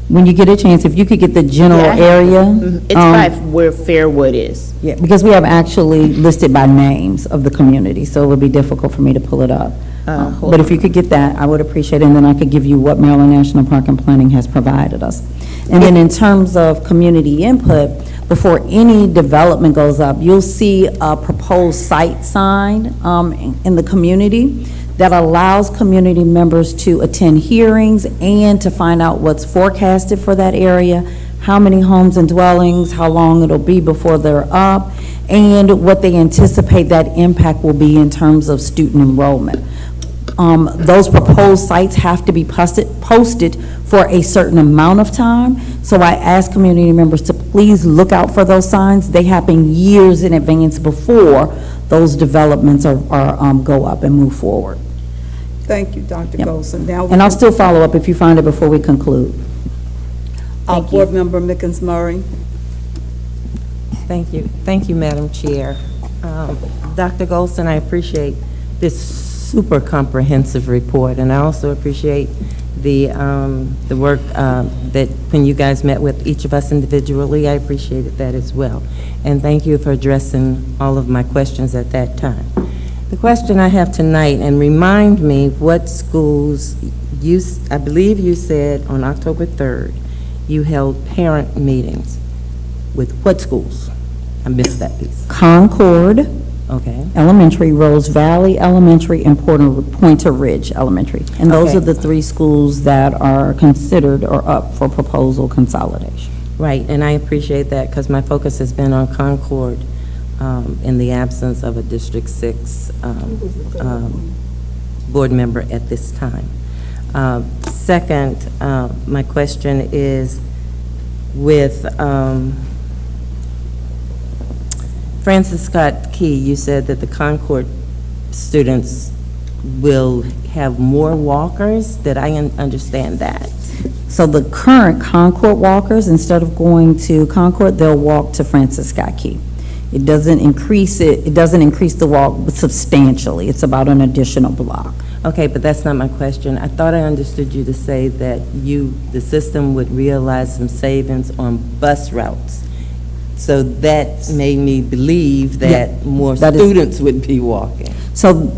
When you get a chance, if you could get the general area. It's by where Fairwood is. Yeah, because we have actually listed by names of the community, so it would be difficult for me to pull it up. But if you could get that, I would appreciate it, and then I could give you what Maryland National Park and Planning has provided us. And then in terms of community input, before any development goes up, you'll see a proposed site sign in the community that allows community members to attend hearings and to find out what's forecasted for that area, how many homes and dwellings, how long it'll be before they're up, and what they anticipate that impact will be in terms of student enrollment. those proposed sites have to be posted for a certain amount of time. So I ask community members to please look out for those signs. They happen years in advance before those developments go up and move forward. Thank you, Dr. Yep. Golson. Now, And I'll still follow up if you find it before we conclude. Thank you. Board Member Mickens Murray. Thank you. Thank you, Madam Chair. Dr. Golson, I appreciate this super comprehensive report, and I also appreciate the work that when you guys met with each of us individually, I appreciated that as well. And thank you for addressing all of my questions at that time. The question I have tonight, and remind me what schools I believe you said on October 3rd, you held parent meetings. With what schools? I missed that piece. Concord Okay. Elementary, Rose Valley Elementary, and Pointer Ridge Elementary. And those Okay. are the three schools that are considered or up for proposal consolidation. Right, and I appreciate that because my focus has been on Concord in the absence of a District 6 board member at this time. Second, my question is with Francis Scott Key, you said that the Concord students will have more walkers. Did I understand that? So the current Concord walkers, instead of going to Concord, they'll walk to Francis Scott Key. It doesn't increase the walk substantially. It's about an additional block. Okay, but that's not my question. I thought I understood you to say that the system would realize some savings on bus routes. So that made me believe that more that is- students would be walking. So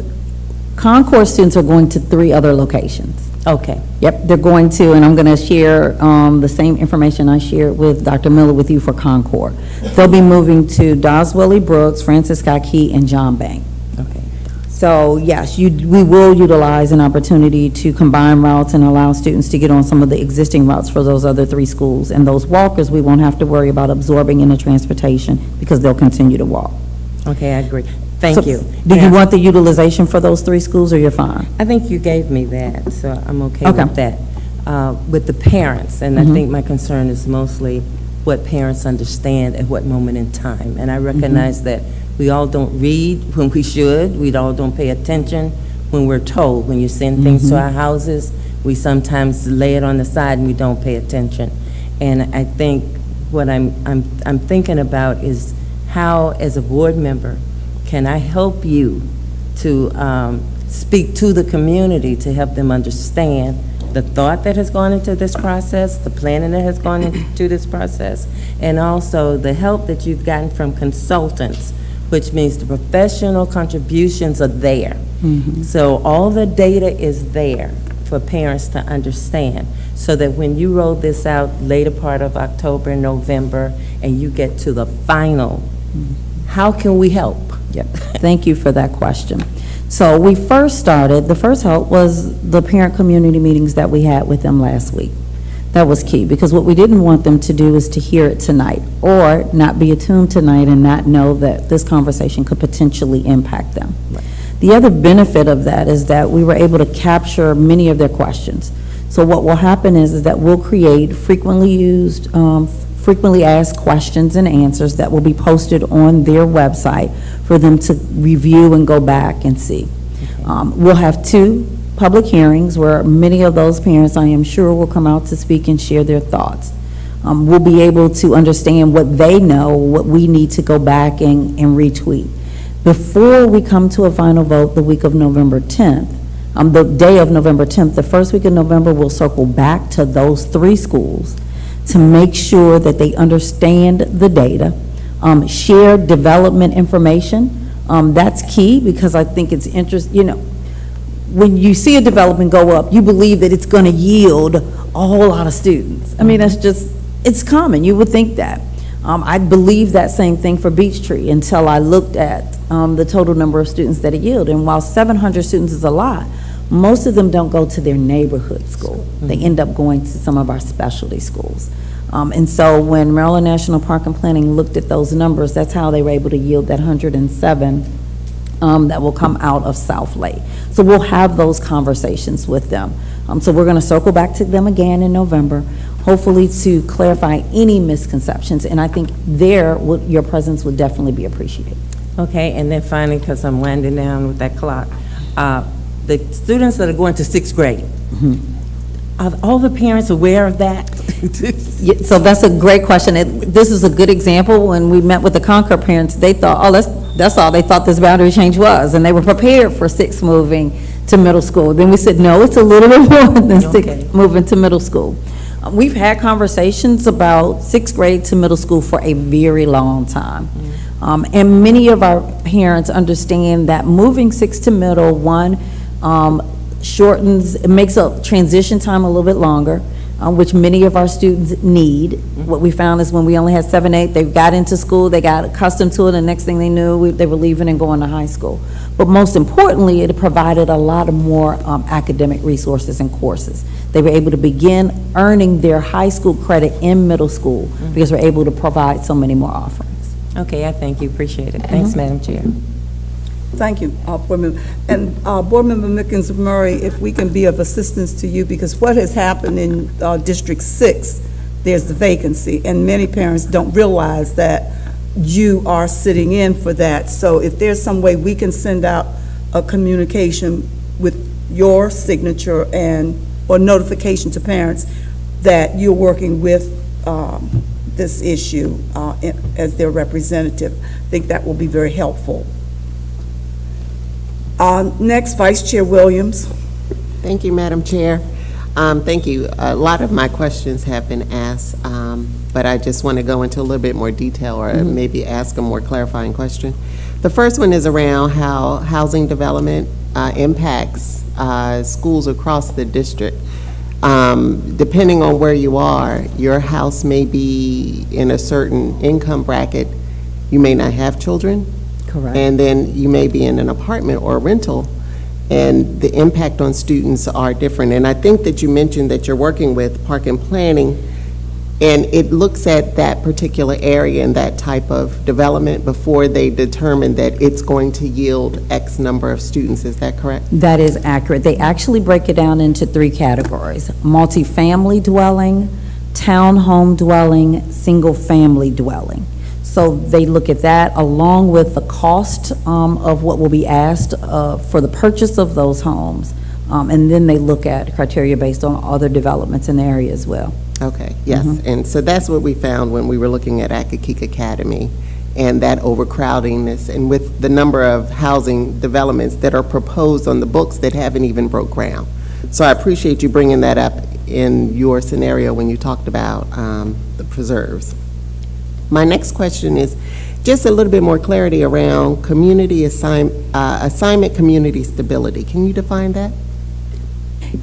Concord students are going to 3 other locations. Okay, Yep, they're going to, and I'm going to share the same information I shared with Dr. Miller with you for Concord. They'll be moving to Doswelly Brooks, Francis Scott Key, and John Bank. okay. So yes, we will utilize an opportunity to combine routes and allow students to get on some of the existing routes for those other 3 schools. And those walkers, we won't have to worry about absorbing in the transportation because they'll continue to walk. Okay, I agree. Thank So, you. Do Yeah. you want the utilization for those 3 schools, or you're fine? I think you gave me that, so I'm okay Okay. with that. With the parents, and I think my concern is mostly what parents understand at what moment in time. And I recognize that we all don't read when we should, we all don't pay attention when we're told. When you send things to our houses, we sometimes lay it on the side and we don't pay attention. And I think what I'm thinking about is how, as a board member, can I help you to speak to the community to help them understand the thought that has gone into this process, the planning that has gone into this process, and also the help that you've gotten from consultants, which means the professional contributions are there. So all the data is there for parents to understand, so that when you roll this out later part of October, November, and you get to the final, how can we help? Yep. Thank you for that question. So we first started, the first help was the parent community meetings that we had with them last week. That was key, because what we didn't want them to do is to hear it tonight, or not be attuned tonight and not know that this conversation could potentially impact them. The other benefit of that is that we were able to capture many of their questions. So what will happen is that we'll create frequently asked questions and answers that will be posted on their website for them to review and go back and see. We'll have 2 public hearings where many of those parents, I am sure, will come out to speak and share their thoughts. We'll be able to understand what they know, what we need to go back and retweet. Before we come to a final vote the week of November 10th, the day of November 10th, the first week of November, we'll circle back to those 3 schools to make sure that they understand the data, share development information. That's key, because I think it's when you see a development go up, you believe that it's going to yield a whole lot of students. I mean, it's common. You would think that. I believe that same thing for Beechtree until I looked at the total number of students that it yielded. And while 700 students is a lot, most of them don't go to their neighborhood school. They end up going to some of our specialty schools. And so when Maryland National Park and Planning looked at those numbers, that's how they were able to yield that 107 that will come out of South Lake. So we'll have those conversations with them. So we're going to circle back to them again in November, hopefully to clarify any misconceptions. And I think your presence would definitely be appreciated. Okay, and then finally, because I'm winding down with that clock, the students that are going to 6th grade, are all the parents aware of that? Yeah, so that's a great question. This is a good example. When we met with the Concord parents, they thought, oh, that's all they thought this boundary change was, and they were prepared for 6 moving to middle school. Then we said, no, it's a little bit more than 6 moving to middle school. We've had conversations about 6th grade to middle school for a very long time. And many of our parents understand that moving 6 to middle, shortens, it makes a transition time a little bit longer, which many of our students need. What we found is when we only had 7, 8, they got into school, they got accustomed to it, and next thing they knew, they were leaving and going to high school. But most importantly, it provided a lot of more academic resources and courses. They were able to begin earning their high school credit in middle school because we're able to provide so many more offerings. Okay, I thank you, appreciate it. Thanks, Madam Chair. Thank you, Board Member. And Board Member Mickens-Murray, if we can be of assistance to you, because what has happened in District 6, there's the vacancy, and many parents don't realize that you are sitting in for that. So if there's some way we can send out a communication with your signature or notification to parents that you're working with this issue as their representative, I think that will be very helpful. Next, Vice Chair Williams. Thank you, Madam Chair. Thank you. A lot of my questions have been asked, but I just want to go into a little bit more detail or maybe ask a more clarifying question. The first one is around how housing development impacts schools across the district. Depending on where you are, your house may be in a certain income bracket. You may not have children. Correct. And then you may be in an apartment or a rental, and the impact on students are different. And I think that you mentioned that you're working with Park and Planning, and it looks at that particular area and that type of development before they determine that it's going to yield X number of students. Is that correct? That is accurate. They actually break it down into 3 categories: multifamily dwelling, townhome dwelling, single-family dwelling. So they look at that along with the cost of what will be asked for the purchase of those homes. And then they look at criteria based on other developments in the area as well. Okay, yes. And so that's what we found when we were looking at Accokeek Academy and that overcrowdingness, and with the number of housing developments that are proposed on the books that haven't even broke ground. So I appreciate you bringing that up in your scenario when you talked about the preserves. My next question is just a little bit more clarity around community assignment community stability. Can you define that?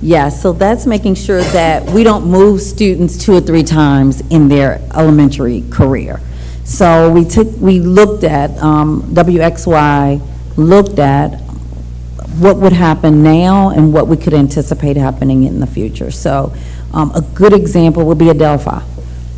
Yeah, so that's making sure that we don't move students 2 or 3 times in their elementary career. So we looked at, WXY looked at what would happen now and what we could anticipate happening in the future. So a good example would be Adelphi.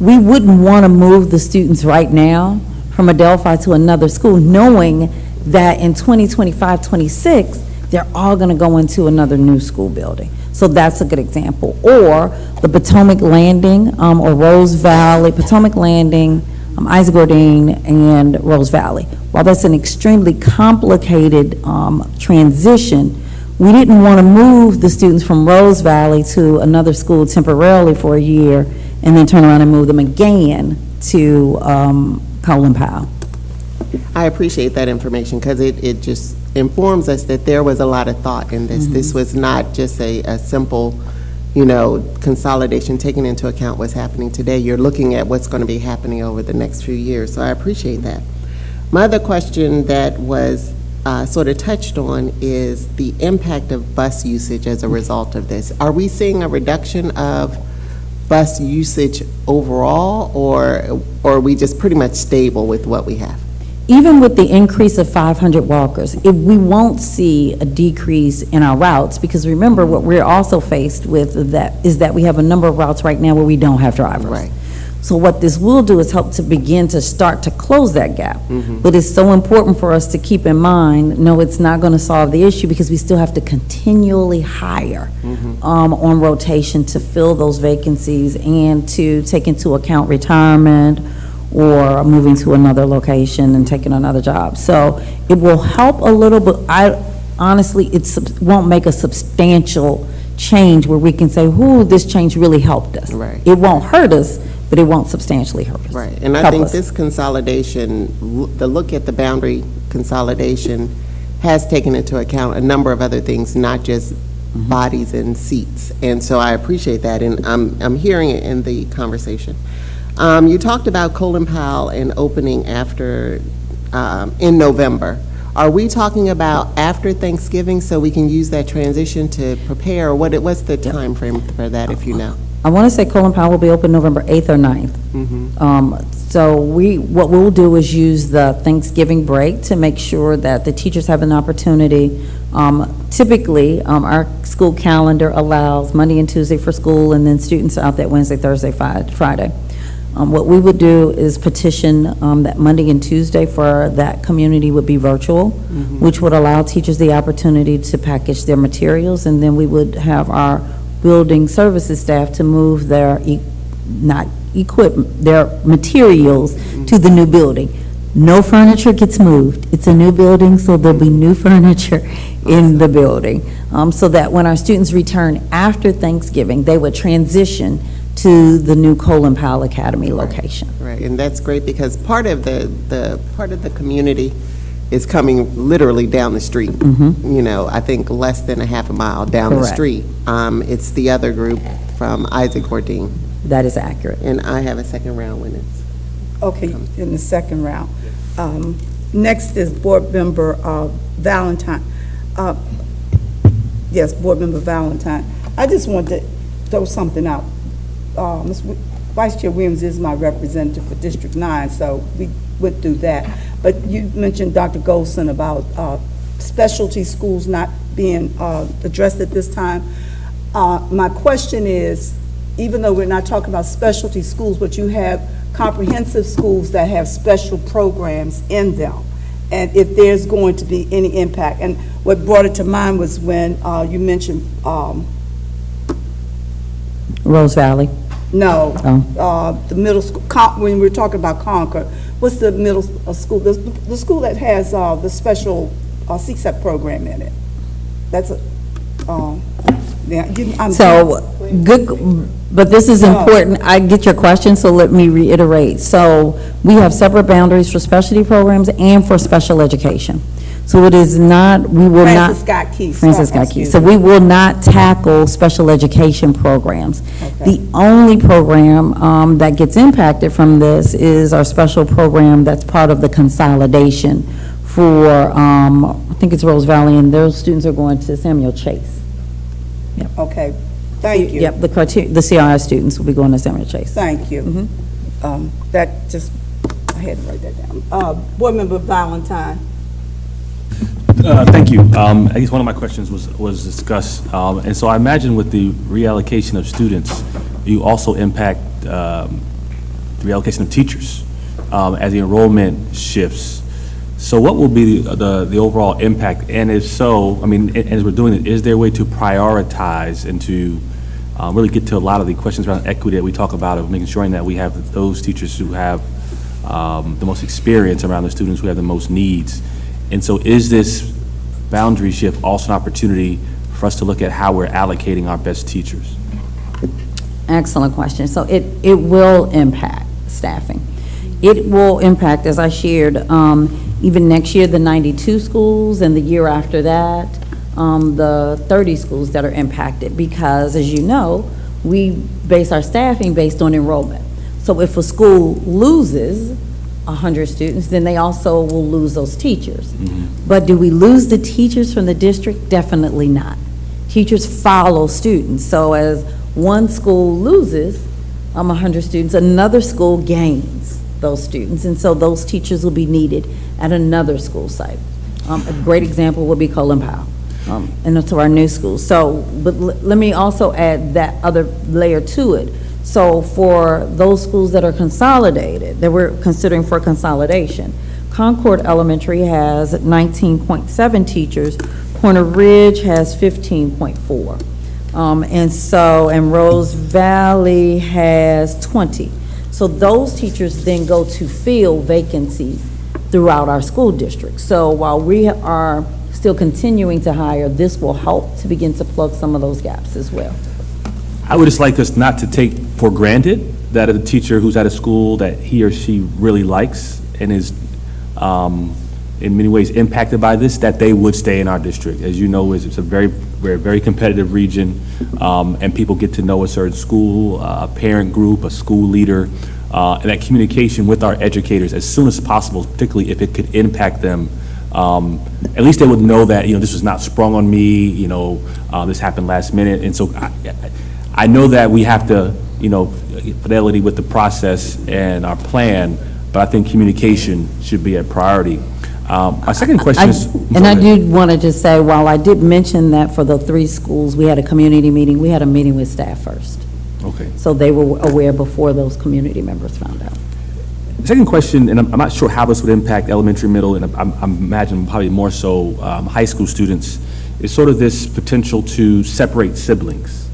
We wouldn't want to move the students right now from Adelphi to another school, knowing that in 2025, 26, they're all going to go into another new school building. So that's a good example. Or the Potomac Landing or Rose Valley, Potomac Landing, Isaac Gordine, and Rose Valley. While that's an extremely complicated transition, we didn't want to move the students from Rose Valley to another school temporarily for a year and then turn around and move them again to Colin Powell. I appreciate that information because it just informs us that there was a lot of thought in this. This was not just a simple, consolidation taking into account what's happening today. You're looking at what's going to be happening over the next few years, so I appreciate that. My other question that was sort of touched on is the impact of bus usage as a result of this. Are we seeing a reduction of bus usage overall, or are we just pretty much stable with what we have? Even with the increase of 500 walkers, we won't see a decrease in our routes, because remember what we're also faced with is that we have a number of routes right now where we don't have drivers. Right. So what this will do is help to begin to start to close that gap. But it's so important for us to keep in mind, no, it's not going to solve the issue because we still have to continually hire on rotation to fill those vacancies and to take into account retirement or moving to another location and taking another job. So it will help a little, but honestly, it won't make a substantial change where we can say, "Ooh, this change really helped us." Right. It won't hurt us, but it won't substantially hurt us. Right, and I Help think us. this consolidation, the look at the boundary consolidation has taken into account a number of other things, not just bodies and seats. And so I appreciate that, and I'm hearing it in the conversation. You talked about Colin Powell and opening after, in November. Are we talking about after Thanksgiving so we can use that transition to prepare? Or what's the time frame for that, if you know? I want to say Colin Powell will be open November 8th or 9th. So what we'll do is use the Thanksgiving break to make sure that the teachers have an opportunity. Typically, our school calendar allows Monday and Tuesday for school, and then students are out that Wednesday, Thursday, Friday. What we would do is petition that Monday and Tuesday for that community would be virtual, which would allow teachers the opportunity to package their materials, and then we would have our building services staff to move their, their materials to the new building. No furniture gets moved. It's a new building, so there'll be new furniture in the building. So that when our students return after Thanksgiving, they would transition to the new Colin Powell Academy location. Right, and that's great because part of the community is coming literally down the street. You know, I think less than a half a mile down the Correct. street. It's the other group from Isaac Corteen. That is accurate. And I have a second round when it's. Okay, in the second round. Next is Board Member Valentine. Yes, Board Member Valentine. I just wanted to throw something out. Vice Chair Williams is my representative for District 9, so we went through that. But you mentioned, Dr. Golson, about specialty schools not being addressed at this time. My question is, even though we're not talking about specialty schools, but you have comprehensive schools that have special programs in them, and if there's going to be any impact. And what brought it to mind was when you mentioned, Rose Valley. no, Oh. the middle school, when we're talking about Concord, what's the middle school, the school that has the special CSEP program in it? That's a, So, good, but this is important. I get your question, so let me reiterate. So, we have separate boundaries for specialty programs and for special education. So it is not, we will not. Francis Scott Key. Francis Scott Key. So we will not tackle special education programs. Okay. The only program that gets impacted from this is our special program that's part of the consolidation for, I think it's Rose Valley, and those students are going to Samuel Chase. Okay, thank you. Yep, the CRI students will be going to Samuel Chase. Thank you. That just, I had to write that down. Board Member Valentine. Thank you. I guess one of my questions was discussed, and so I imagine with the reallocation of students, you also impact the reallocation of teachers as the enrollment shifts. So what will be the overall impact? And if so, I mean, as we're doing it, is there a way to prioritize and to really get to a lot of the questions around equity that we talk about, of making sure that we have those teachers who have the most experience around the students who have the most needs? And so is this boundary shift also an opportunity for us to look at how we're allocating our best teachers? Excellent question. So it will impact staffing. It will impact, as I shared, even next year, the 92 schools, and the year after that, the 30 schools that are impacted, because as you know, we base our staffing based on enrollment. So if a school loses 100 students, then they also will lose those teachers. But do we lose the teachers from the district? Definitely not. Teachers follow students. So as one school loses 100 students, another school gains those students. And so those teachers will be needed at another school site. A great example would be Colin Powell, and to our new schools. So, but let me also add that other layer to it. So for those schools that are consolidated, that we're considering for consolidation, Concord Elementary has 19.7 teachers, Corner Ridge has 15.4. And Rose Valley has 20. So those teachers then go to fill vacancies throughout our school district. So while we are still continuing to hire, this will help to begin to plug some of those gaps as well. I would just like us not to take for granted that a teacher who's at a school that he or she really likes and is in many ways impacted by this, that they would stay in our district. As you know, it's a very competitive region, and people get to know a certain school, a parent group, a school leader, and that communication with our educators as soon as possible, particularly if it could impact them. At least they would know that, this was not sprung on me, this happened last minute. And so I know that we have to, fidelity with the process and our plan, but I think communication should be a priority. My second question is... And I do want to just say, while I did mention that for the 3 schools, we had a community meeting, we had a meeting with staff first. Okay. So they were aware before those community members found out. The second question, and I'm not sure how this would impact elementary, middle, and I imagine probably more so high school students, is sort of this potential to separate siblings,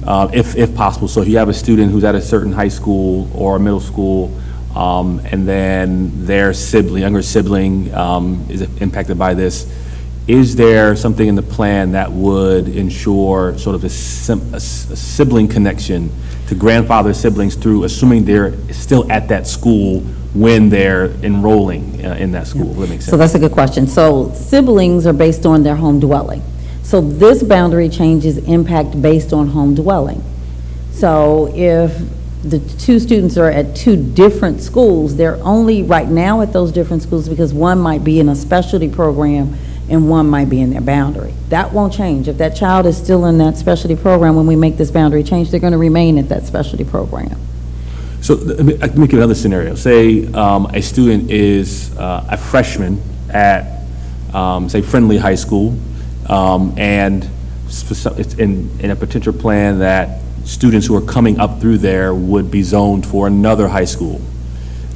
if possible. So if you have a student who's at a certain high school or a middle school, and then their younger sibling is impacted by this, is there something in the plan that would ensure sort of a sibling connection to grandfather siblings through, assuming they're still at that school when they're enrolling in that school? Does that make sense? So that's a good question. So siblings are based on their home dwelling. So this boundary change is impact based on home dwelling. So if the 2 students are at 2 different schools, they're only right now at those different schools because one might be in a specialty program and one might be in their boundary. That won't change. If that child is still in that specialty program, when we make this boundary change, they're going to remain at that specialty program. So let me give another scenario. Say a student is a freshman at, say, Friendly High School, and it's in a potential plan that students who are coming up through there would be zoned for another high school.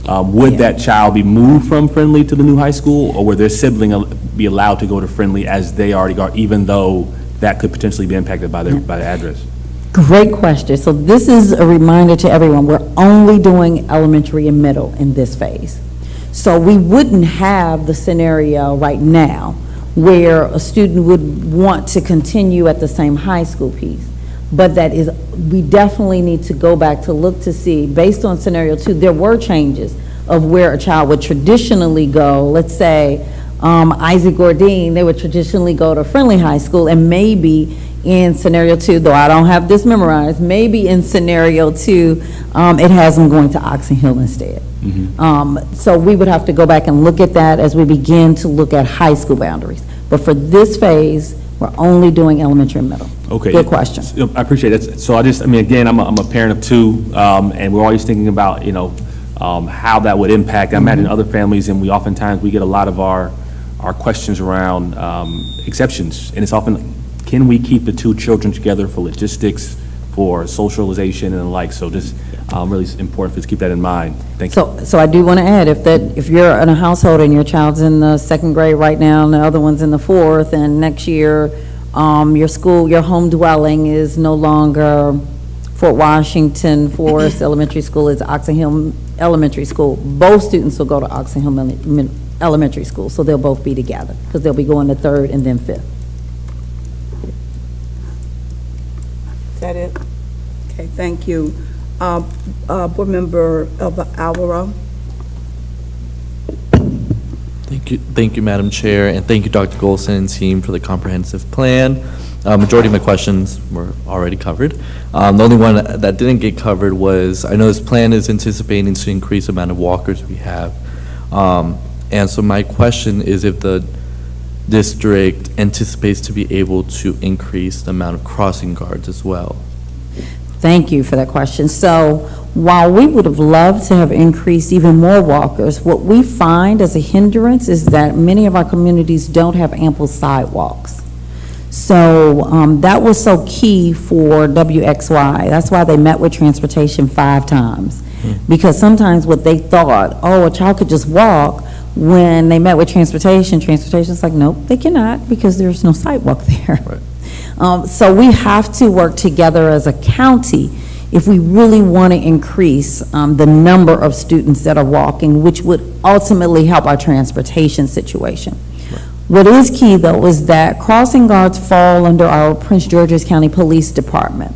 Would that child be moved from Friendly to the new high school, or would their sibling be allowed to go to Friendly as they already are, even though that could potentially be impacted by the address? Great question. So this is a reminder to everyone, we're only doing elementary and middle in this phase. So we wouldn't have the scenario right now where a student would want to continue at the same high school piece. But that is, we definitely need to go back to look to see, based on scenario 2, there were changes of where a child would traditionally go. Let's say Isaac Gordine, they would traditionally go to Friendly High School, and maybe in scenario 2, though I don't have this memorized, maybe in scenario 2, it has them going to Oxon Hill instead. So we would have to go back and look at that as we begin to look at high school boundaries. But for this phase, we're only doing elementary and middle. Okay. Good question. I appreciate it. So again, I'm a parent of 2, and we're always thinking about, how that would impact. I imagine other families, and oftentimes we get a lot of our questions around exceptions, and it's often, can we keep the 2 children together for logistics, for socialization and the like? So just really important for us to keep that in mind. Thank you. So I do want to add, if you're in a household and your child's in the 2nd grade right now and the other one's in the 4th, and next year your home dwelling is no longer Fort Washington Forest Elementary School, it's Oxon Hill Elementary School, both students will go to Oxon Hill Elementary School, so they'll both be together because they'll be going to 3rd and then 5th. Is that it? Okay, thank you. Board Member Alvaro. Thank you, Madam Chair, and thank you, Dr. Golson and team, for the comprehensive plan. Majority of my questions were already covered. The only one that didn't get covered was, I know this plan is anticipating to increase the amount of walkers we have. And so my question is if the district anticipates to be able to increase the amount of crossing guards as well. Thank you for that question. So while we would have loved to have increased even more walkers, what we find as a hindrance is that many of our communities don't have ample sidewalks. So that was so key for WXY. That's why they met with transportation 5 times. Because sometimes what they thought, oh, a child could just walk, when they met with transportation's like, nope, they cannot, because there's no sidewalk there. So we have to work together as a county if we really want to increase the number of students that are walking, which would ultimately help our transportation situation. What is key, though, is that crossing guards fall under our Prince George's County Police Department.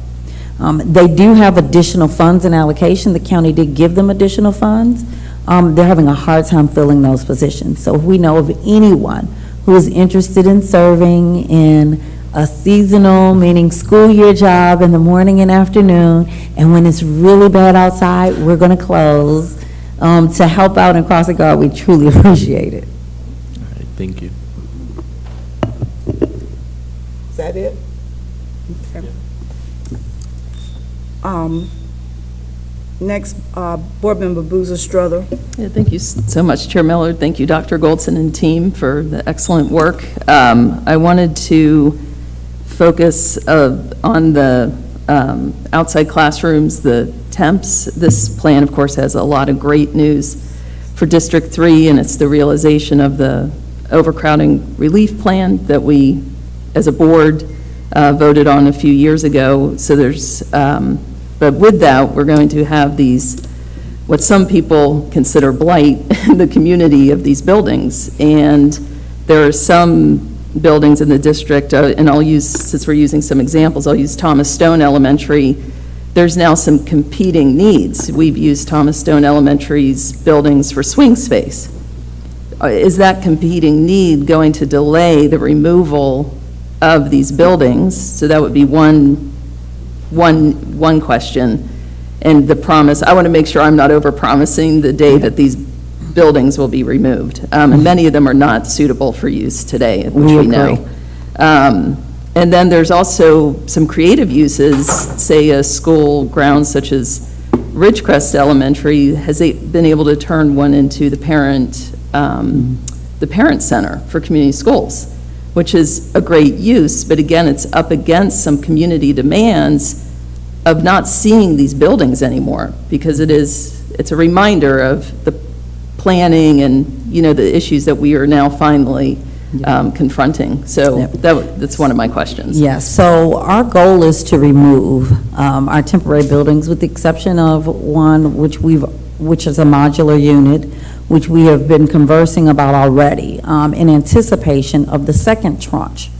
They do have additional funds and allocation. The county did give them additional funds. They're having a hard time filling those positions. So if we know of anyone who is interested in serving in a seasonal, meaning school year job in the morning and afternoon, and when it's really bad outside, we're going to close, to help out in crossing guard, we truly appreciate it. All right, thank you. Is that it? Okay. Next, Board Member Boozer Strother. Yeah, thank you so much, Chair Miller. Thank you, Dr. Goldson and team, for the excellent work. I wanted to focus on the outside classrooms, the temps. This plan, of course, has a lot of great news for District 3, and it's the realization of the overcrowding relief plan that we, as a board, voted on a few years ago. So there's, but with that, we're going to have these, what some people consider blight in the community of these buildings. And there are some buildings in the district, and I'll use, since we're using some examples, I'll use Thomas Stone Elementary. There's now some competing needs. We've used Thomas Stone Elementary's buildings for swing space. Is that competing need going to delay the removal of these buildings? So that would be one question. And the promise, I want to make sure I'm not over-promising the day that these buildings will be removed. And many of them are not suitable for use today, which we know. And then there's also some creative uses, say a school ground such as Ridgecrest Elementary has been able to turn one into the parent center for community schools, which is a great use, but again, it's up against some community demands of not seeing these buildings anymore, because it's a reminder of the planning and, you know, the issues that we are now finally confronting. So that's one of my questions. Yes, so our goal is to remove our temporary buildings, with the exception of one which is a modular unit, which we have been conversing about already, in anticipation of the second tranche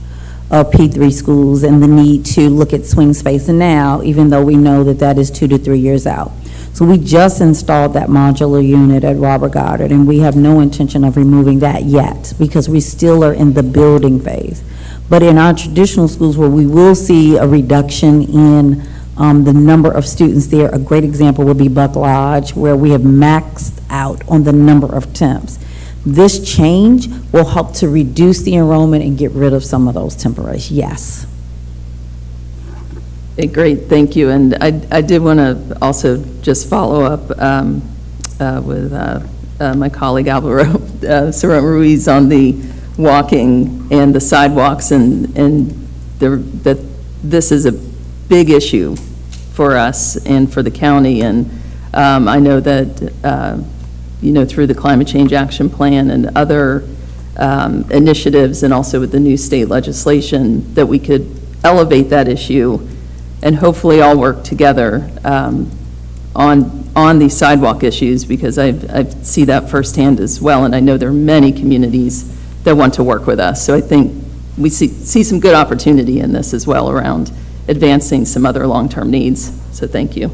of P3 schools and the need to look at swing space now, even though we know that that is 2 to 3 years out. So we just installed that modular unit at Robert Goddard, and we have no intention of removing that yet, because we still are in the building phase. But in our traditional schools, where we will see a reduction in the number of students there, a great example would be Buck Lodge, where we have maxed out on the number of temps. This change will help to reduce the enrollment and get rid of some of those temporaries, yes. Okay, great, thank you. And I did want to also just follow up with my colleague Alvaro Serrano Ruiz on the walking and the sidewalks, and that this is a big issue for us and for the county. And I know that, you know, through the Climate Change Action Plan and other initiatives, and also with the new state legislation, that we could elevate that issue and hopefully all work together on these sidewalk issues, because I see that firsthand as well, and I know there are many communities that want to work with us. So I think we see some good opportunity in this as well around advancing some other long-term needs. So thank you.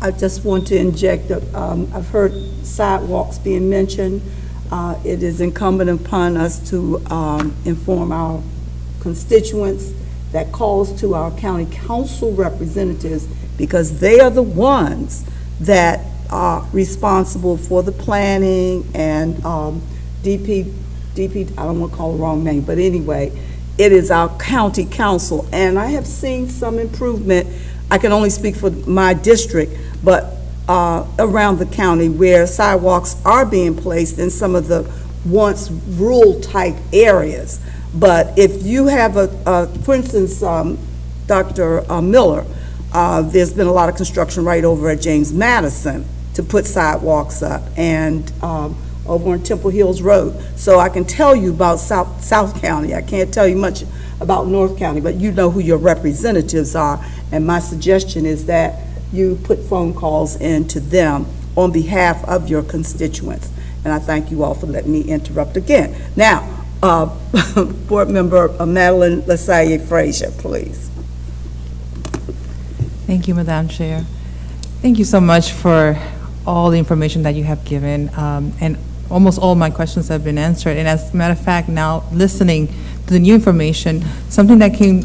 I just want to inject, I've heard sidewalks being mentioned. It is incumbent upon us to inform our constituents that calls to our county council representatives, because they are the ones that are responsible for the planning and DP, I don't want to call the wrong name, but anyway, it is our county council. And I have seen some improvement. I can only speak for my district, but around the county, where sidewalks are being placed in some of the once rural type areas. But if you have for instance, Dr. Miller, there's been a lot of construction right over at James Madison to put sidewalks up, and over on Temple Hills Road. So I can tell you about South County. I can't tell you much about North County, but you know who your representatives are. And my suggestion is that you put phone calls in to them on behalf of your constituents. And I thank you all for letting me interrupt again. Now, Board Member Madeline LaSalle Frazier, please. Thank you, Madam Chair. Thank you so much for all the information that you have given, and almost all my questions have been answered. And as a matter of fact, now listening to the new information, something that came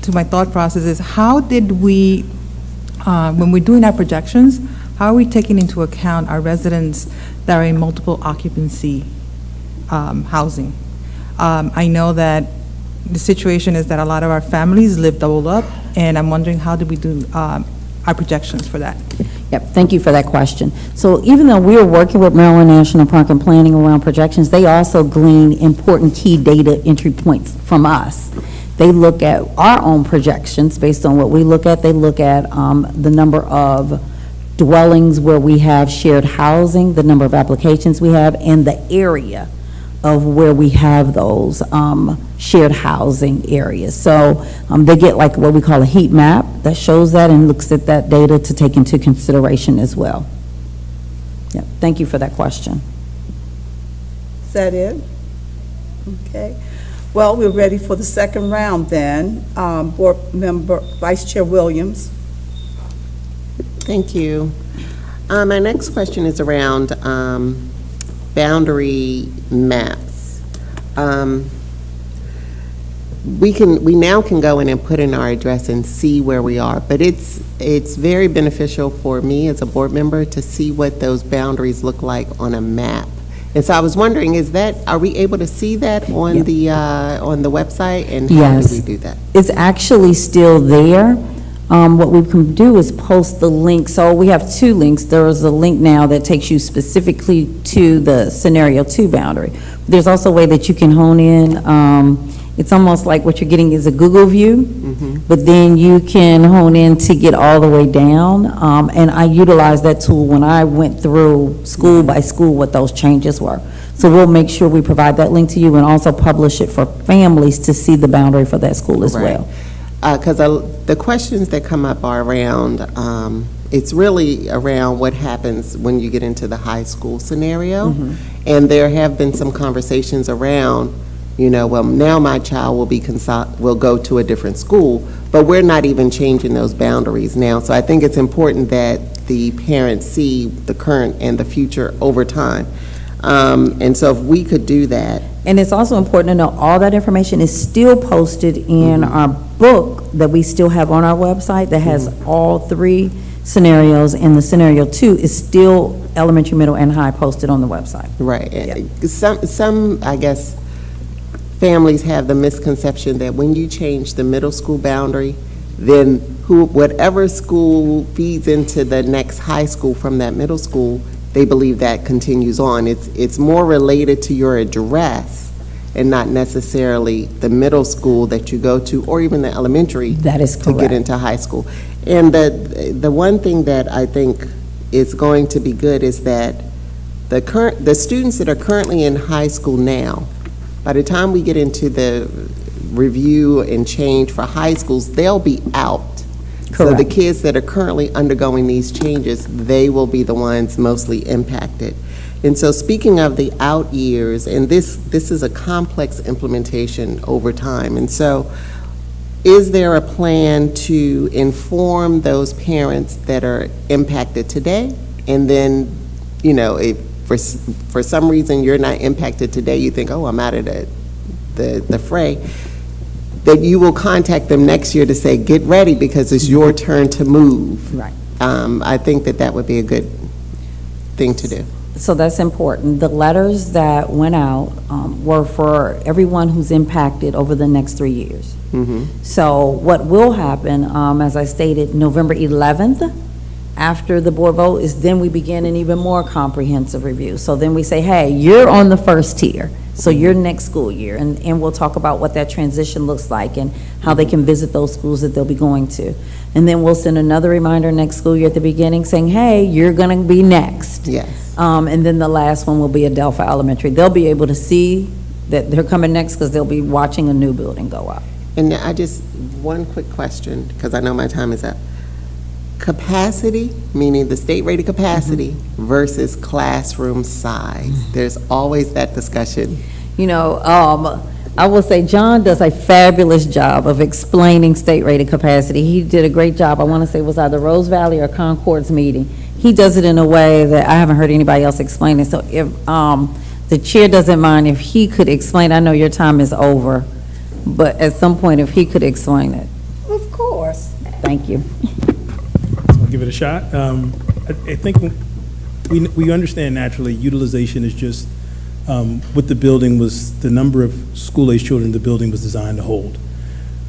to my thought process is how did we, when we're doing our projections, how are we taking into account our residents that are in multiple occupancy housing? I know that the situation is that a lot of our families live double up, and I'm wondering how do we do our projections for that? Yep, thank you for that question. So even though we are working with Maryland National Park and planning around projections, they also glean important key data entry points from us. They look at our own projections based on what we look at. They look at the number of dwellings where we have shared housing, the number of applications we have, and the area of where we have those shared housing areas. So they get like what we call a heat map that shows that and looks at that data to take into consideration as well. Yeah, thank you for that question. Is that it? Okay. Well, we're ready for the second round then. Board Member, Vice Chair Williams. Thank you. My next question is around boundary maps. We now can go in and put in our address and see where we are, but it's very beneficial for me as a board member to see what those boundaries look like on a map. And so I was wondering, are we able to see that on the website, and how do we do that? It's actually still there. What we can do is post the link. So we have two links. There is a link now that takes you specifically to the scenario 2 boundary. There's also a way that you can hone in. It's almost like what you're getting is a Google view, but then you can hone in to get all the way down. And I utilized that tool when I went through school by school what those changes were. So we'll make sure we provide that link to you and also publish it for families to see the boundary for that school as well. Because the questions that come up are around, it's really around what happens when you get into the high school scenario. And there have been some conversations around, well, now my child will go to a different school, but we're not even changing those boundaries now. So I think it's important that the parents see the current and the future over time. And so if we could do that. And it's also important to know all that information is still posted in our book that we still have on our website that has all 3 scenarios, and the scenario 2 is still elementary, middle, and high posted on the website. Right. Yeah. Some, I guess, families have the misconception that when you change the middle school boundary, then whatever school feeds into the next high school from that middle school, they believe that continues on. It's more related to your address and not necessarily the middle school that you go to, or even the elementary. That is correct. To get into high school. And the one thing that I think is going to be good is that the students that are currently in high school now, by the time we get into the review and change for high schools, they'll be out. Correct. So the kids that are currently undergoing these changes, they will be the ones mostly impacted. And so speaking of the out years, and this is a complex implementation over time, and so is there a plan to inform those parents that are impacted today? And then, if for some reason you're not impacted today, you think, oh, I'm out of the fray, that you will contact them next year to say, get ready because it's your turn to move. Right. I think that would be a good thing to do. So that's important. The letters that went out were for everyone who's impacted over the next 3 years. So what will happen, as I stated, November 11th, after the board vote, is then we begin an even more comprehensive review. So then we say, hey, you're on the first tier. So your next school year, and we'll talk about what that transition looks like and how they can visit those schools that they'll be going to. And then we'll send another reminder next school year at the beginning saying, hey, you're going to be next. Yes. And then the last one will be Adelphi Elementary. They'll be able to see that they're coming next because they'll be watching a new building go up. And one quick question, because I know my time is up. Capacity, meaning the state-rated capacity versus classroom size. There's always that discussion. You know, I will say John does a fabulous job of explaining state-rated capacity. He did a great job. I want to say it was either Rose Valley or Concord's meeting. He does it in a way that I haven't heard anybody else explain it. So if the chair doesn't mind if he could explain, I know your time is over, but at some point if he could explain it. Of course. Thank you. I'll give it a shot. I think we understand naturally utilization is just what the building was, the number of school-age children the building was designed to hold.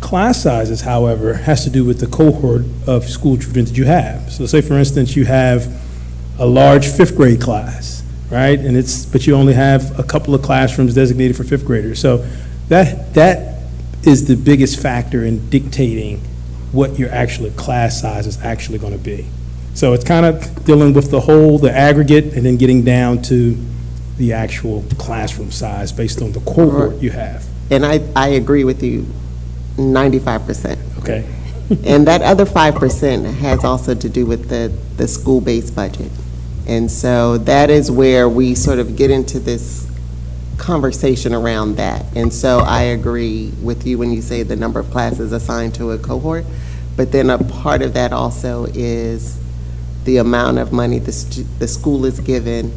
Class sizes, however, has to do with the cohort of school children that you have. So say, for instance, you have a large fifth grade class, right? But you only have a couple of classrooms designated for fifth graders. So that is the biggest factor in dictating what your actual class size is actually going to be. So it's kind of dealing with the aggregate, and then getting down to the actual classroom size based on the cohort you have. And I agree with you 95%. Okay. And that other 5% has also to do with the school-based budget. And so that is where we sort of get into this conversation around that. And so I agree with you when you say the number of classes assigned to a cohort, but then a part of that also is the amount of money the school is given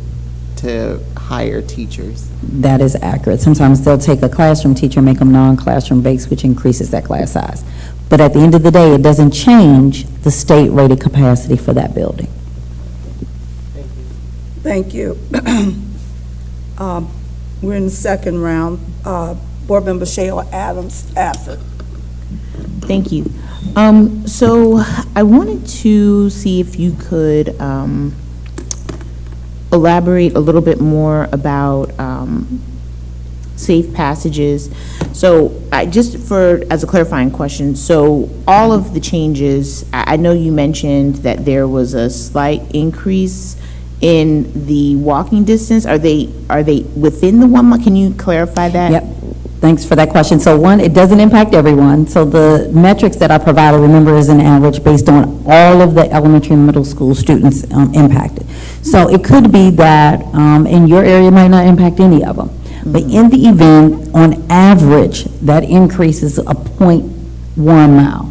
to hire teachers. That is accurate. Sometimes they'll take a classroom teacher and make them non-classroom based, which increases that class size. But at the end of the day, it doesn't change the state-rated capacity for that building. Thank you. We're in the second round. Board Member Shayla Adams Stafford. Thank you. So I wanted to see if you could elaborate a little bit more about safe passages. So as a clarifying question, so all of the changes, I know you mentioned that there was a slight increase in the walking distance. Are they within the 1 mile? Can you clarify that? Yep. Thanks for that question. So one, it doesn't impact everyone. So the metrics that I provided, remember, is an average based on all of the elementary and middle school students impacted. So it could be that in your area might not impact any of them. But in the event, on average, that increases a 0.1 mile,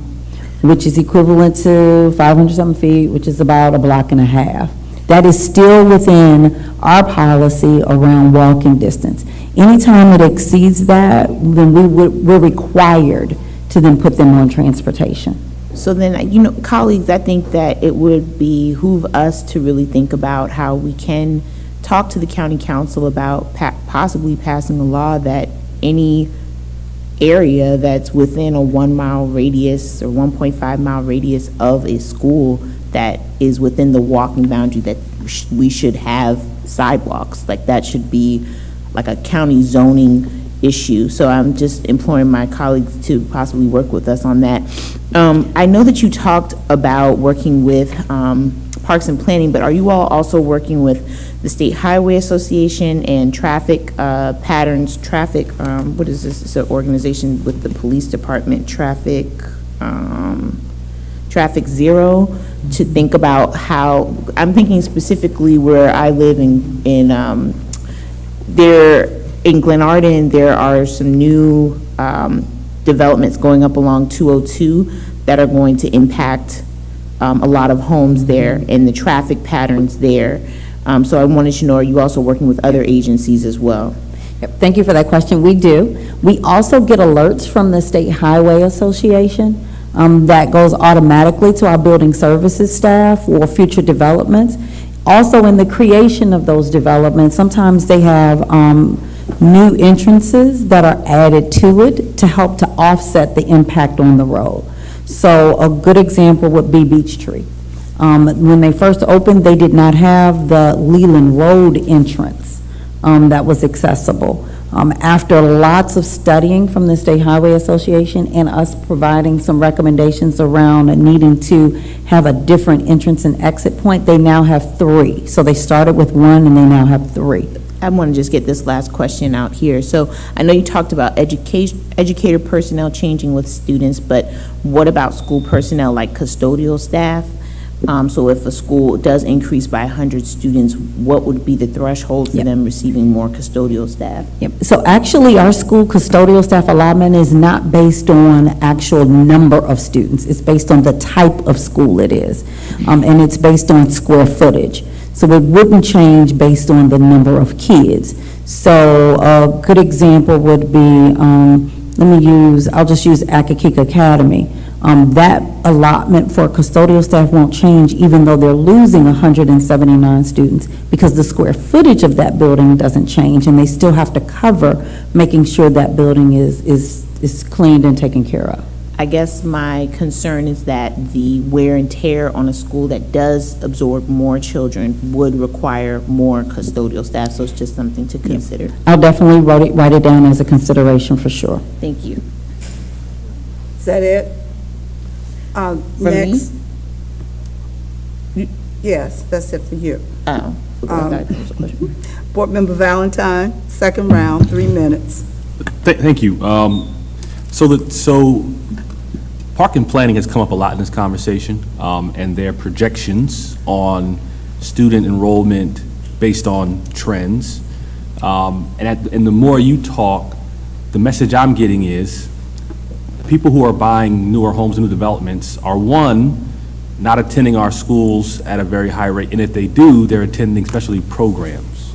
which is equivalent to 500-something feet, which is about a block and a half. That is still within our policy around walking distance. Anytime it exceeds that, then we're required to then put them on transportation. So then, colleagues, I think that it would behoove us to really think about how we can talk to the county council about possibly passing a law that any area that's within a 1 mile radius or 1.5 mile radius of a school that is within the walking boundary, that we should have sidewalks. Like that should be like a county zoning issue. So I'm just imploring my colleagues to possibly work with us on that. I know that you talked about working with Parks and Planning, but are you all also working with the State Highway Association and Traffic Patterns, what is this? It's an organization with the police department, Traffic Zero, to think about how, I'm thinking specifically where I live in Glenarden, there are some new developments going up along 202 that are going to impact a lot of homes there and the traffic patterns there. So I wanted to know, are you also working with other agencies as well? Yep, thank you for that question. We do. We also get alerts from the State Highway Association that goes automatically to our building services staff or future developments. Also, in the creation of those developments, sometimes they have new entrances that are added to it to help to offset the impact on the road. So a good example would be Beech Tree. When they first opened, they did not have the Leland Road entrance that was accessible. After lots of studying from the State Highway Association and us providing some recommendations around needing to have a different entrance and exit point, they now have 3. So they started with 1 and they now have 3. I want to just get this last question out here. So I know you talked about educator personnel changing with students, but what about school personnel like custodial staff? So if a school does increase by 100 students, what would be the threshold for them receiving more custodial staff? Yep. So actually, our school custodial staff allotment is not based on actual number of students. It's based on the type of school it is, and it's based on square footage. So it wouldn't change based on the number of kids. So a good example would be, I'll just use Akakika Academy. That allotment for custodial staff won't change even though they're losing 179 students, because the square footage of that building doesn't change, and they still have to cover making sure that building is cleaned and taken care of. I guess my concern is that the wear and tear on a school that does absorb more children would require more custodial staff, so it's just something to consider. I'll definitely write it down as a consideration for sure. Thank you. Is that it? Next. Yes, that's it for you. Oh. I thought that was a question. Board Member Valentine, second round, 3 minutes. Thank you. So park and planning has come up a lot in this conversation, and their projections on student enrollment based on trends. And the more you talk, the message I'm getting is people who are buying newer homes and new developments are, one, not attending our schools at a very high rate, and if they do, they're attending specialty programs.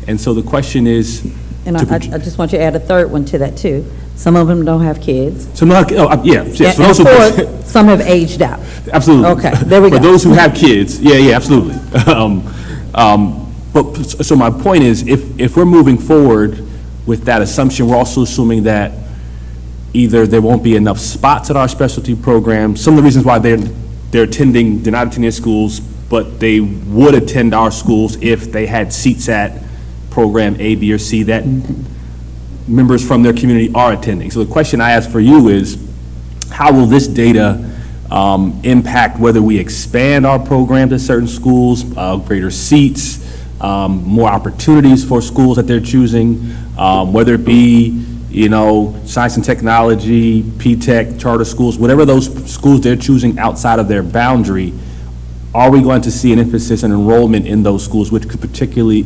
And so the question is, and I just want you to add a third one to that too. Some of them don't have kids. some yes. And fourth, some have aged out. Absolutely. Okay, there we go. For those who have kids, yeah, absolutely. So my point is, if we're moving forward with that assumption, we're also assuming that either there won't be enough spots at our specialty programs. Some of the reasons why they're not attending schools, but they would attend our schools if they had seats at program A, B, or C that members from their community are attending. So the question I ask for you is, how will this data impact whether we expand our programs at certain schools, greater seats, more opportunities for schools that they're choosing, whether it be science and technology, P-Tech, charter schools, whatever those schools they're choosing outside of their boundary, are we going to see an emphasis on enrollment in those schools, which potentially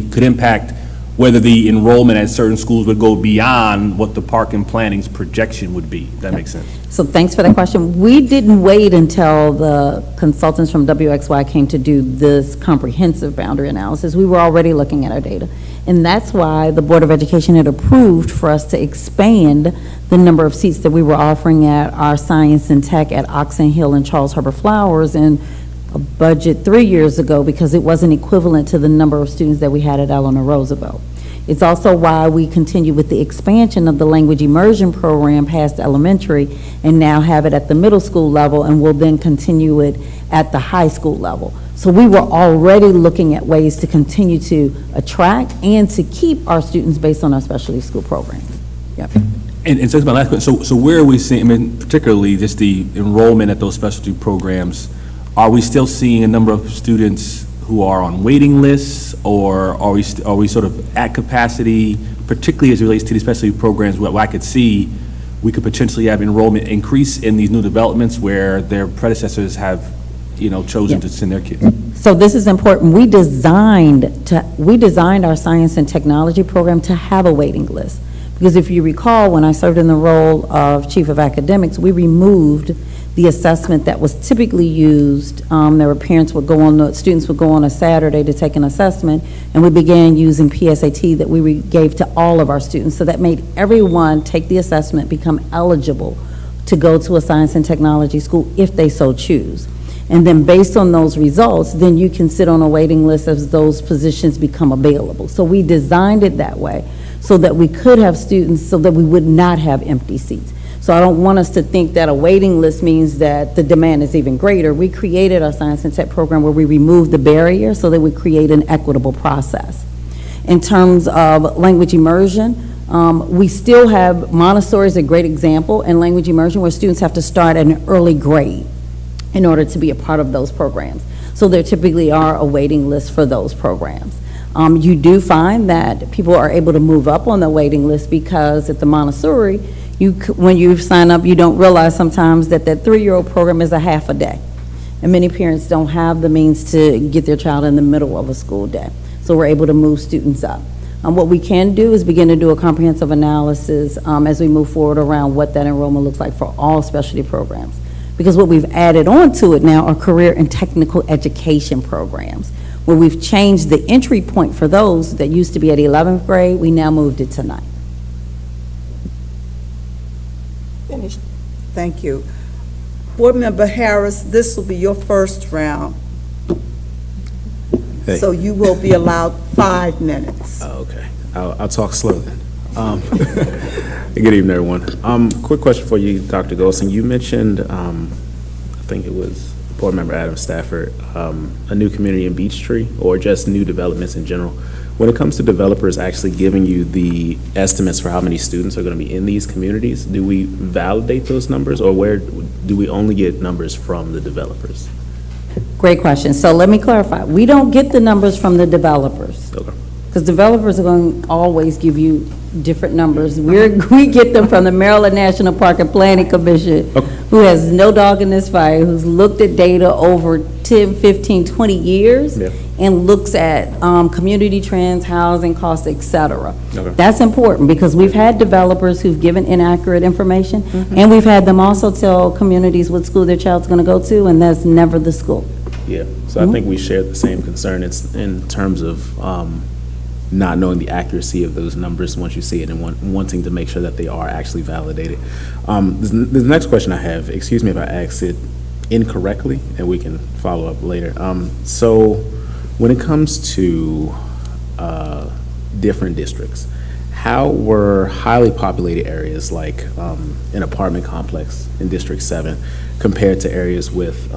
could impact whether the enrollment at certain schools would go beyond what the park and planning's projection would be? That makes sense. So thanks for that question. We didn't wait until the consultants from WXY came to do this comprehensive boundary analysis. We were already looking at our data. And that's why the Board of Education had approved for us to expand the number of seats that we were offering at our science and tech at Oxon Hill and Charles Herbert Flowers in a budget 3 years ago, because it wasn't equivalent to the number of students that we had at Eleanor Roosevelt. It's also why we continue with the expansion of the language immersion program past elementary and now have it at the middle school level, and will then continue it at the high school level. So we were already looking at ways to continue to attract and to keep our students based on our specialty school programs. Yep. And so that's my last question. So where are we seeing, particularly just the enrollment at those specialty programs, are we still seeing a number of students who are on waiting lists, or are we sort of at capacity, particularly as it relates to these specialty programs? What I could see, we could potentially have enrollment increase in these new developments where their predecessors have chosen to send their kids. So this is important. We designed our science and technology program to have a waiting list. Because if you recall, when I served in the role of chief of academics, we removed the assessment that was typically used. Students would go on a Saturday to take an assessment, and we began using PSAT that we gave to all of our students. So that made everyone take the assessment, become eligible to go to a science and technology school if they so choose. And then based on those results, then you can sit on a waiting list as those positions become available. So we designed it that way so that we could have students, so that we would not have empty seats. So I don't want us to think that a waiting list means that the demand is even greater. We created our science and tech program where we removed the barrier so that we create an equitable process. in terms of language immersion. We still have, Montessori is a great example in language immersion where students have to start at an early grade in order to be a part of those programs. So there typically are a waiting list for those programs. You do find that people are able to move up on the waiting list because at the Montessori, when you sign up, you don't realize sometimes that that 3-year-old program is a half a day. And many parents don't have the means to get their child in the middle of a school day. So we're able to move students up. What we can do is begin to do a comprehensive analysis as we move forward around what that enrollment looks like for all specialty programs. Because what we've added on to it now are career and technical education programs, where we've changed the entry point for those that used to be at 11th grade, we now moved it to 9th. Finished. Thank you. Board Member Harris, this will be your first round. Hey. So you will be allowed 5 minutes. Okay, I'll talk slow then. Good evening, everyone. Quick question for you, Dr. Golson. You mentioned, I think it was Board Member Adam Stafford, a new community in Beechtree, or just new developments in general. When it comes to developers actually giving you the estimates for how many students are going to be in these communities, do we validate those numbers, or where do we only get numbers from the developers? Great question. So let me clarify. We don't get the numbers from the developers. Okay. Because developers are going to always give you different numbers. We get them from the Maryland National Park and Planning Commission, who has no dog in this fight, who's looked at data over 10, 15, 20 years, and looks at community trends, housing costs, et cetera. Okay. That's important because we've had developers who've given inaccurate information, and we've had them also tell communities what school their child's going to go to, and that's never the school. Yeah, so I think we share the same concern. It's in terms of not knowing the accuracy of those numbers once you see it, and wanting to make sure that they are actually validated. The next question I have, excuse me if I ask it incorrectly, and we can follow up later. So when it comes to different districts, how were highly populated areas like an apartment complex in District 7 compared to areas with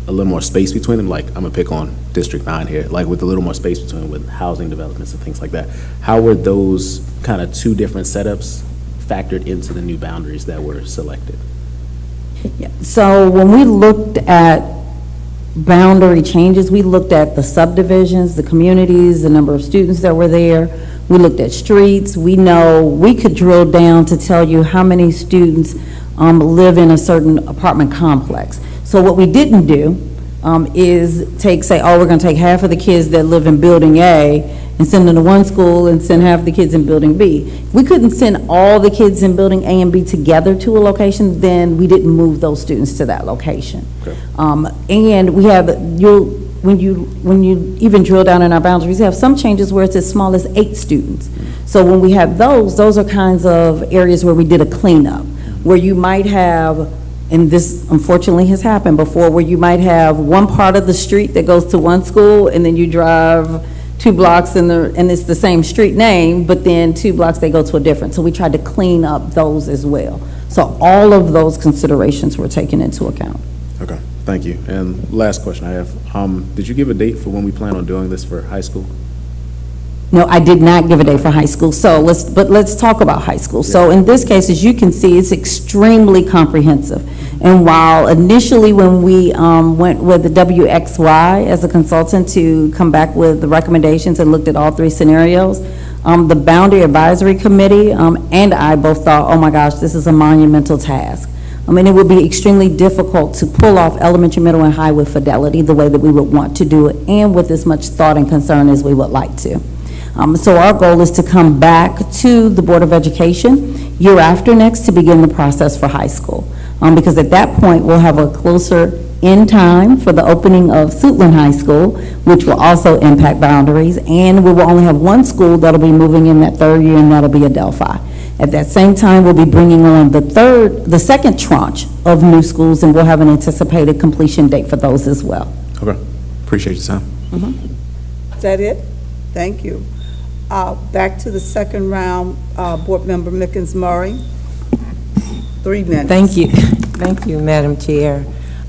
a little more space between them? Like, I'm gonna pick on District 9 here, like with a little more space between, with housing developments and things like that. How were those kind of two different setups factored into the new boundaries that were selected? Yeah. So when we looked at boundary changes, we looked at the subdivisions, the communities, the number of students that were there. We looked at streets. We know we could drill down to tell you how many students live in a certain apartment complex. So what we didn't do is say, oh, we're going to take half of the kids that live in Building A and send them to one school and send half of the kids in Building B. We couldn't send all the kids in Building A and B together to a location, then we didn't move those students to that location. Okay. And we have, when you even drill down in our boundaries, we have some changes where it's as small as 8 students. So when we have those are kinds of areas where we did a cleanup, where you might have, and this unfortunately has happened before, where you might have one part of the street that goes to one school, and then you drive 2 blocks and it's the same street name, but then 2 blocks they go to a different. So we tried to clean up those as well. So all of those considerations were taken into account. Okay, thank you. And last question I have, did you give a date for when we plan on doing this for high school? No, I did not give a date for high school. So let's talk about high school. So in this case, as you can see, it's extremely comprehensive. And while initially when we went with the WXY as a consultant to come back with the recommendations and looked at all 3 scenarios, the Boundary Advisory Committee and I both thought, oh my gosh, this is a monumental task. I mean, it would be extremely difficult to pull off elementary, middle, and high with fidelity the way that we would want to do it, and with as much thought and concern as we would like to. So our goal is to come back to the Board of Education year after next to begin the process for high school. Because at that point, we'll have a closer in time for the opening of Suitland High School, which will also impact boundaries, and we will only have one school that'll be moving in that 3rd year, and that'll be Adelphi. At that same time, we'll be bringing on the second tranche of new schools, and we'll have an anticipated completion date for those as well. Okay, appreciate your time. Is that it? Thank you. Back to the second round, Board Member Mickens-Murray. 3 minutes. Thank you. Thank you, Madam Chair.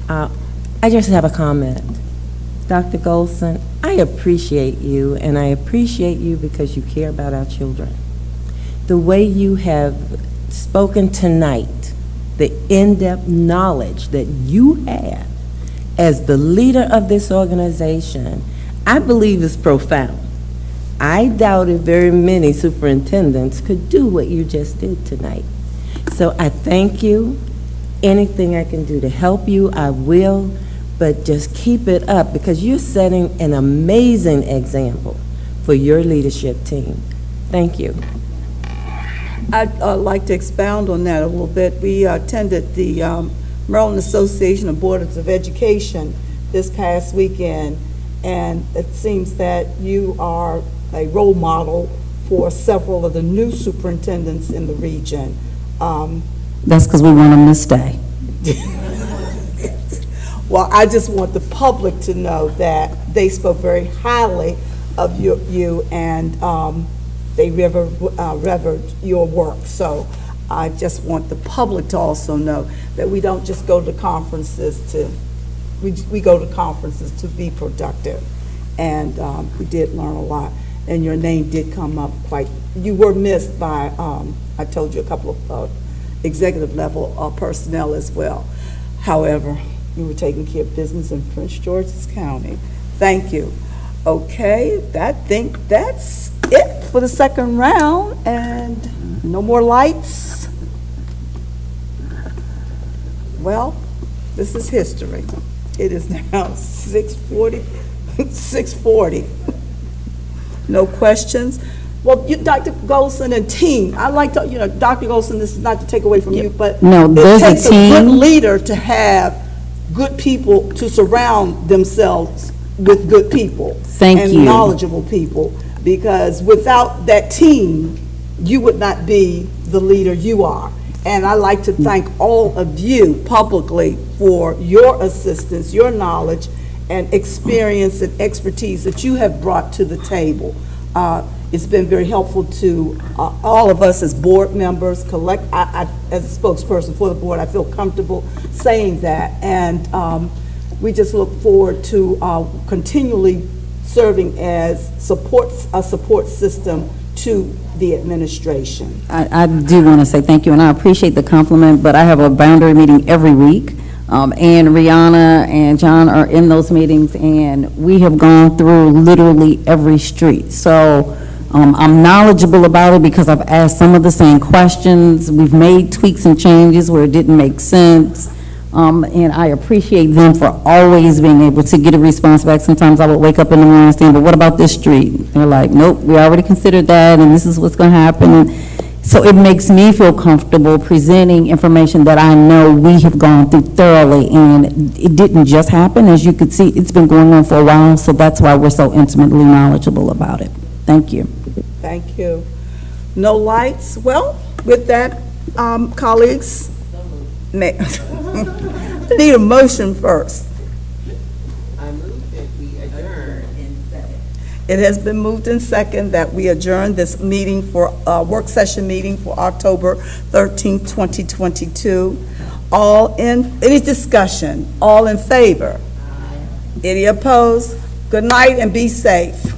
I just have a comment. Dr. Golson, I appreciate you, and I appreciate you because you care about our children. The way you have spoken tonight, the in-depth knowledge that you have as the leader of this organization, I believe is profound. I doubt if very many superintendents could do what you just did tonight. So I thank you. Anything I can do to help you, I will, but just keep it up because you're setting an amazing example for your leadership team. Thank you. I'd like to expound on that a little bit. We attended the Maryland Association of Boards of Education this past weekend, and it seems that you are a role model for several of the new superintendents in the region. That's because we want them to stay. Well, I just want the public to know that they spoke very highly of you and they revered your work. So I just want the public to also know that we don't just go to conferences we go to conferences to be productive. And we did learn a lot. And your name did come up you were missed by, I told you, a couple of executive level personnel as well. However, you were taking care of business in Prince George's County. Thank you. Okay, I think that's it for the second round, and no more lights. Well, this is history. It is now 6:40. No questions. Well, Dr. Golson and team, I like to, Dr. Golson, this is not to take away from you, but No, there's a it takes a team. good leader to have good people to surround themselves with good people. Thank you. And knowledgeable people, because without that team, you would not be the leader you are. And I'd like to thank all of you publicly for your assistance, your knowledge, and experience and expertise that you have brought to the table. It's been very helpful to all of us as board members. As a spokesperson for the board, I feel comfortable saying that. And we just look forward to continually serving as a support system to the administration. I do want to say thank you, and I appreciate the compliment, but I have a boundary meeting every week, and Rihanna and John are in those meetings, and we have gone through literally every street. So I'm knowledgeable about it because I've asked some of the same questions. We've made tweaks and changes where it didn't make sense. And I appreciate them for always being able to get a response back. Sometimes I would wake up in the morning saying, but what about this street? They're like, nope, we already considered that, and this is what's going to happen. And so it makes me feel comfortable presenting information that I know we have gone through thoroughly, and it didn't just happen. As you could see, it's been going on for a while, so that's why we're so intimately knowledgeable about it. Thank you. Thank you. No lights? Well, with that, colleagues, I need a motion first. I move that we adjourn in second. It has been moved in second that we adjourn this meeting for, work session meeting for October 13th, 2022. Any discussion? All in favor? Any opposed? Good night and be safe.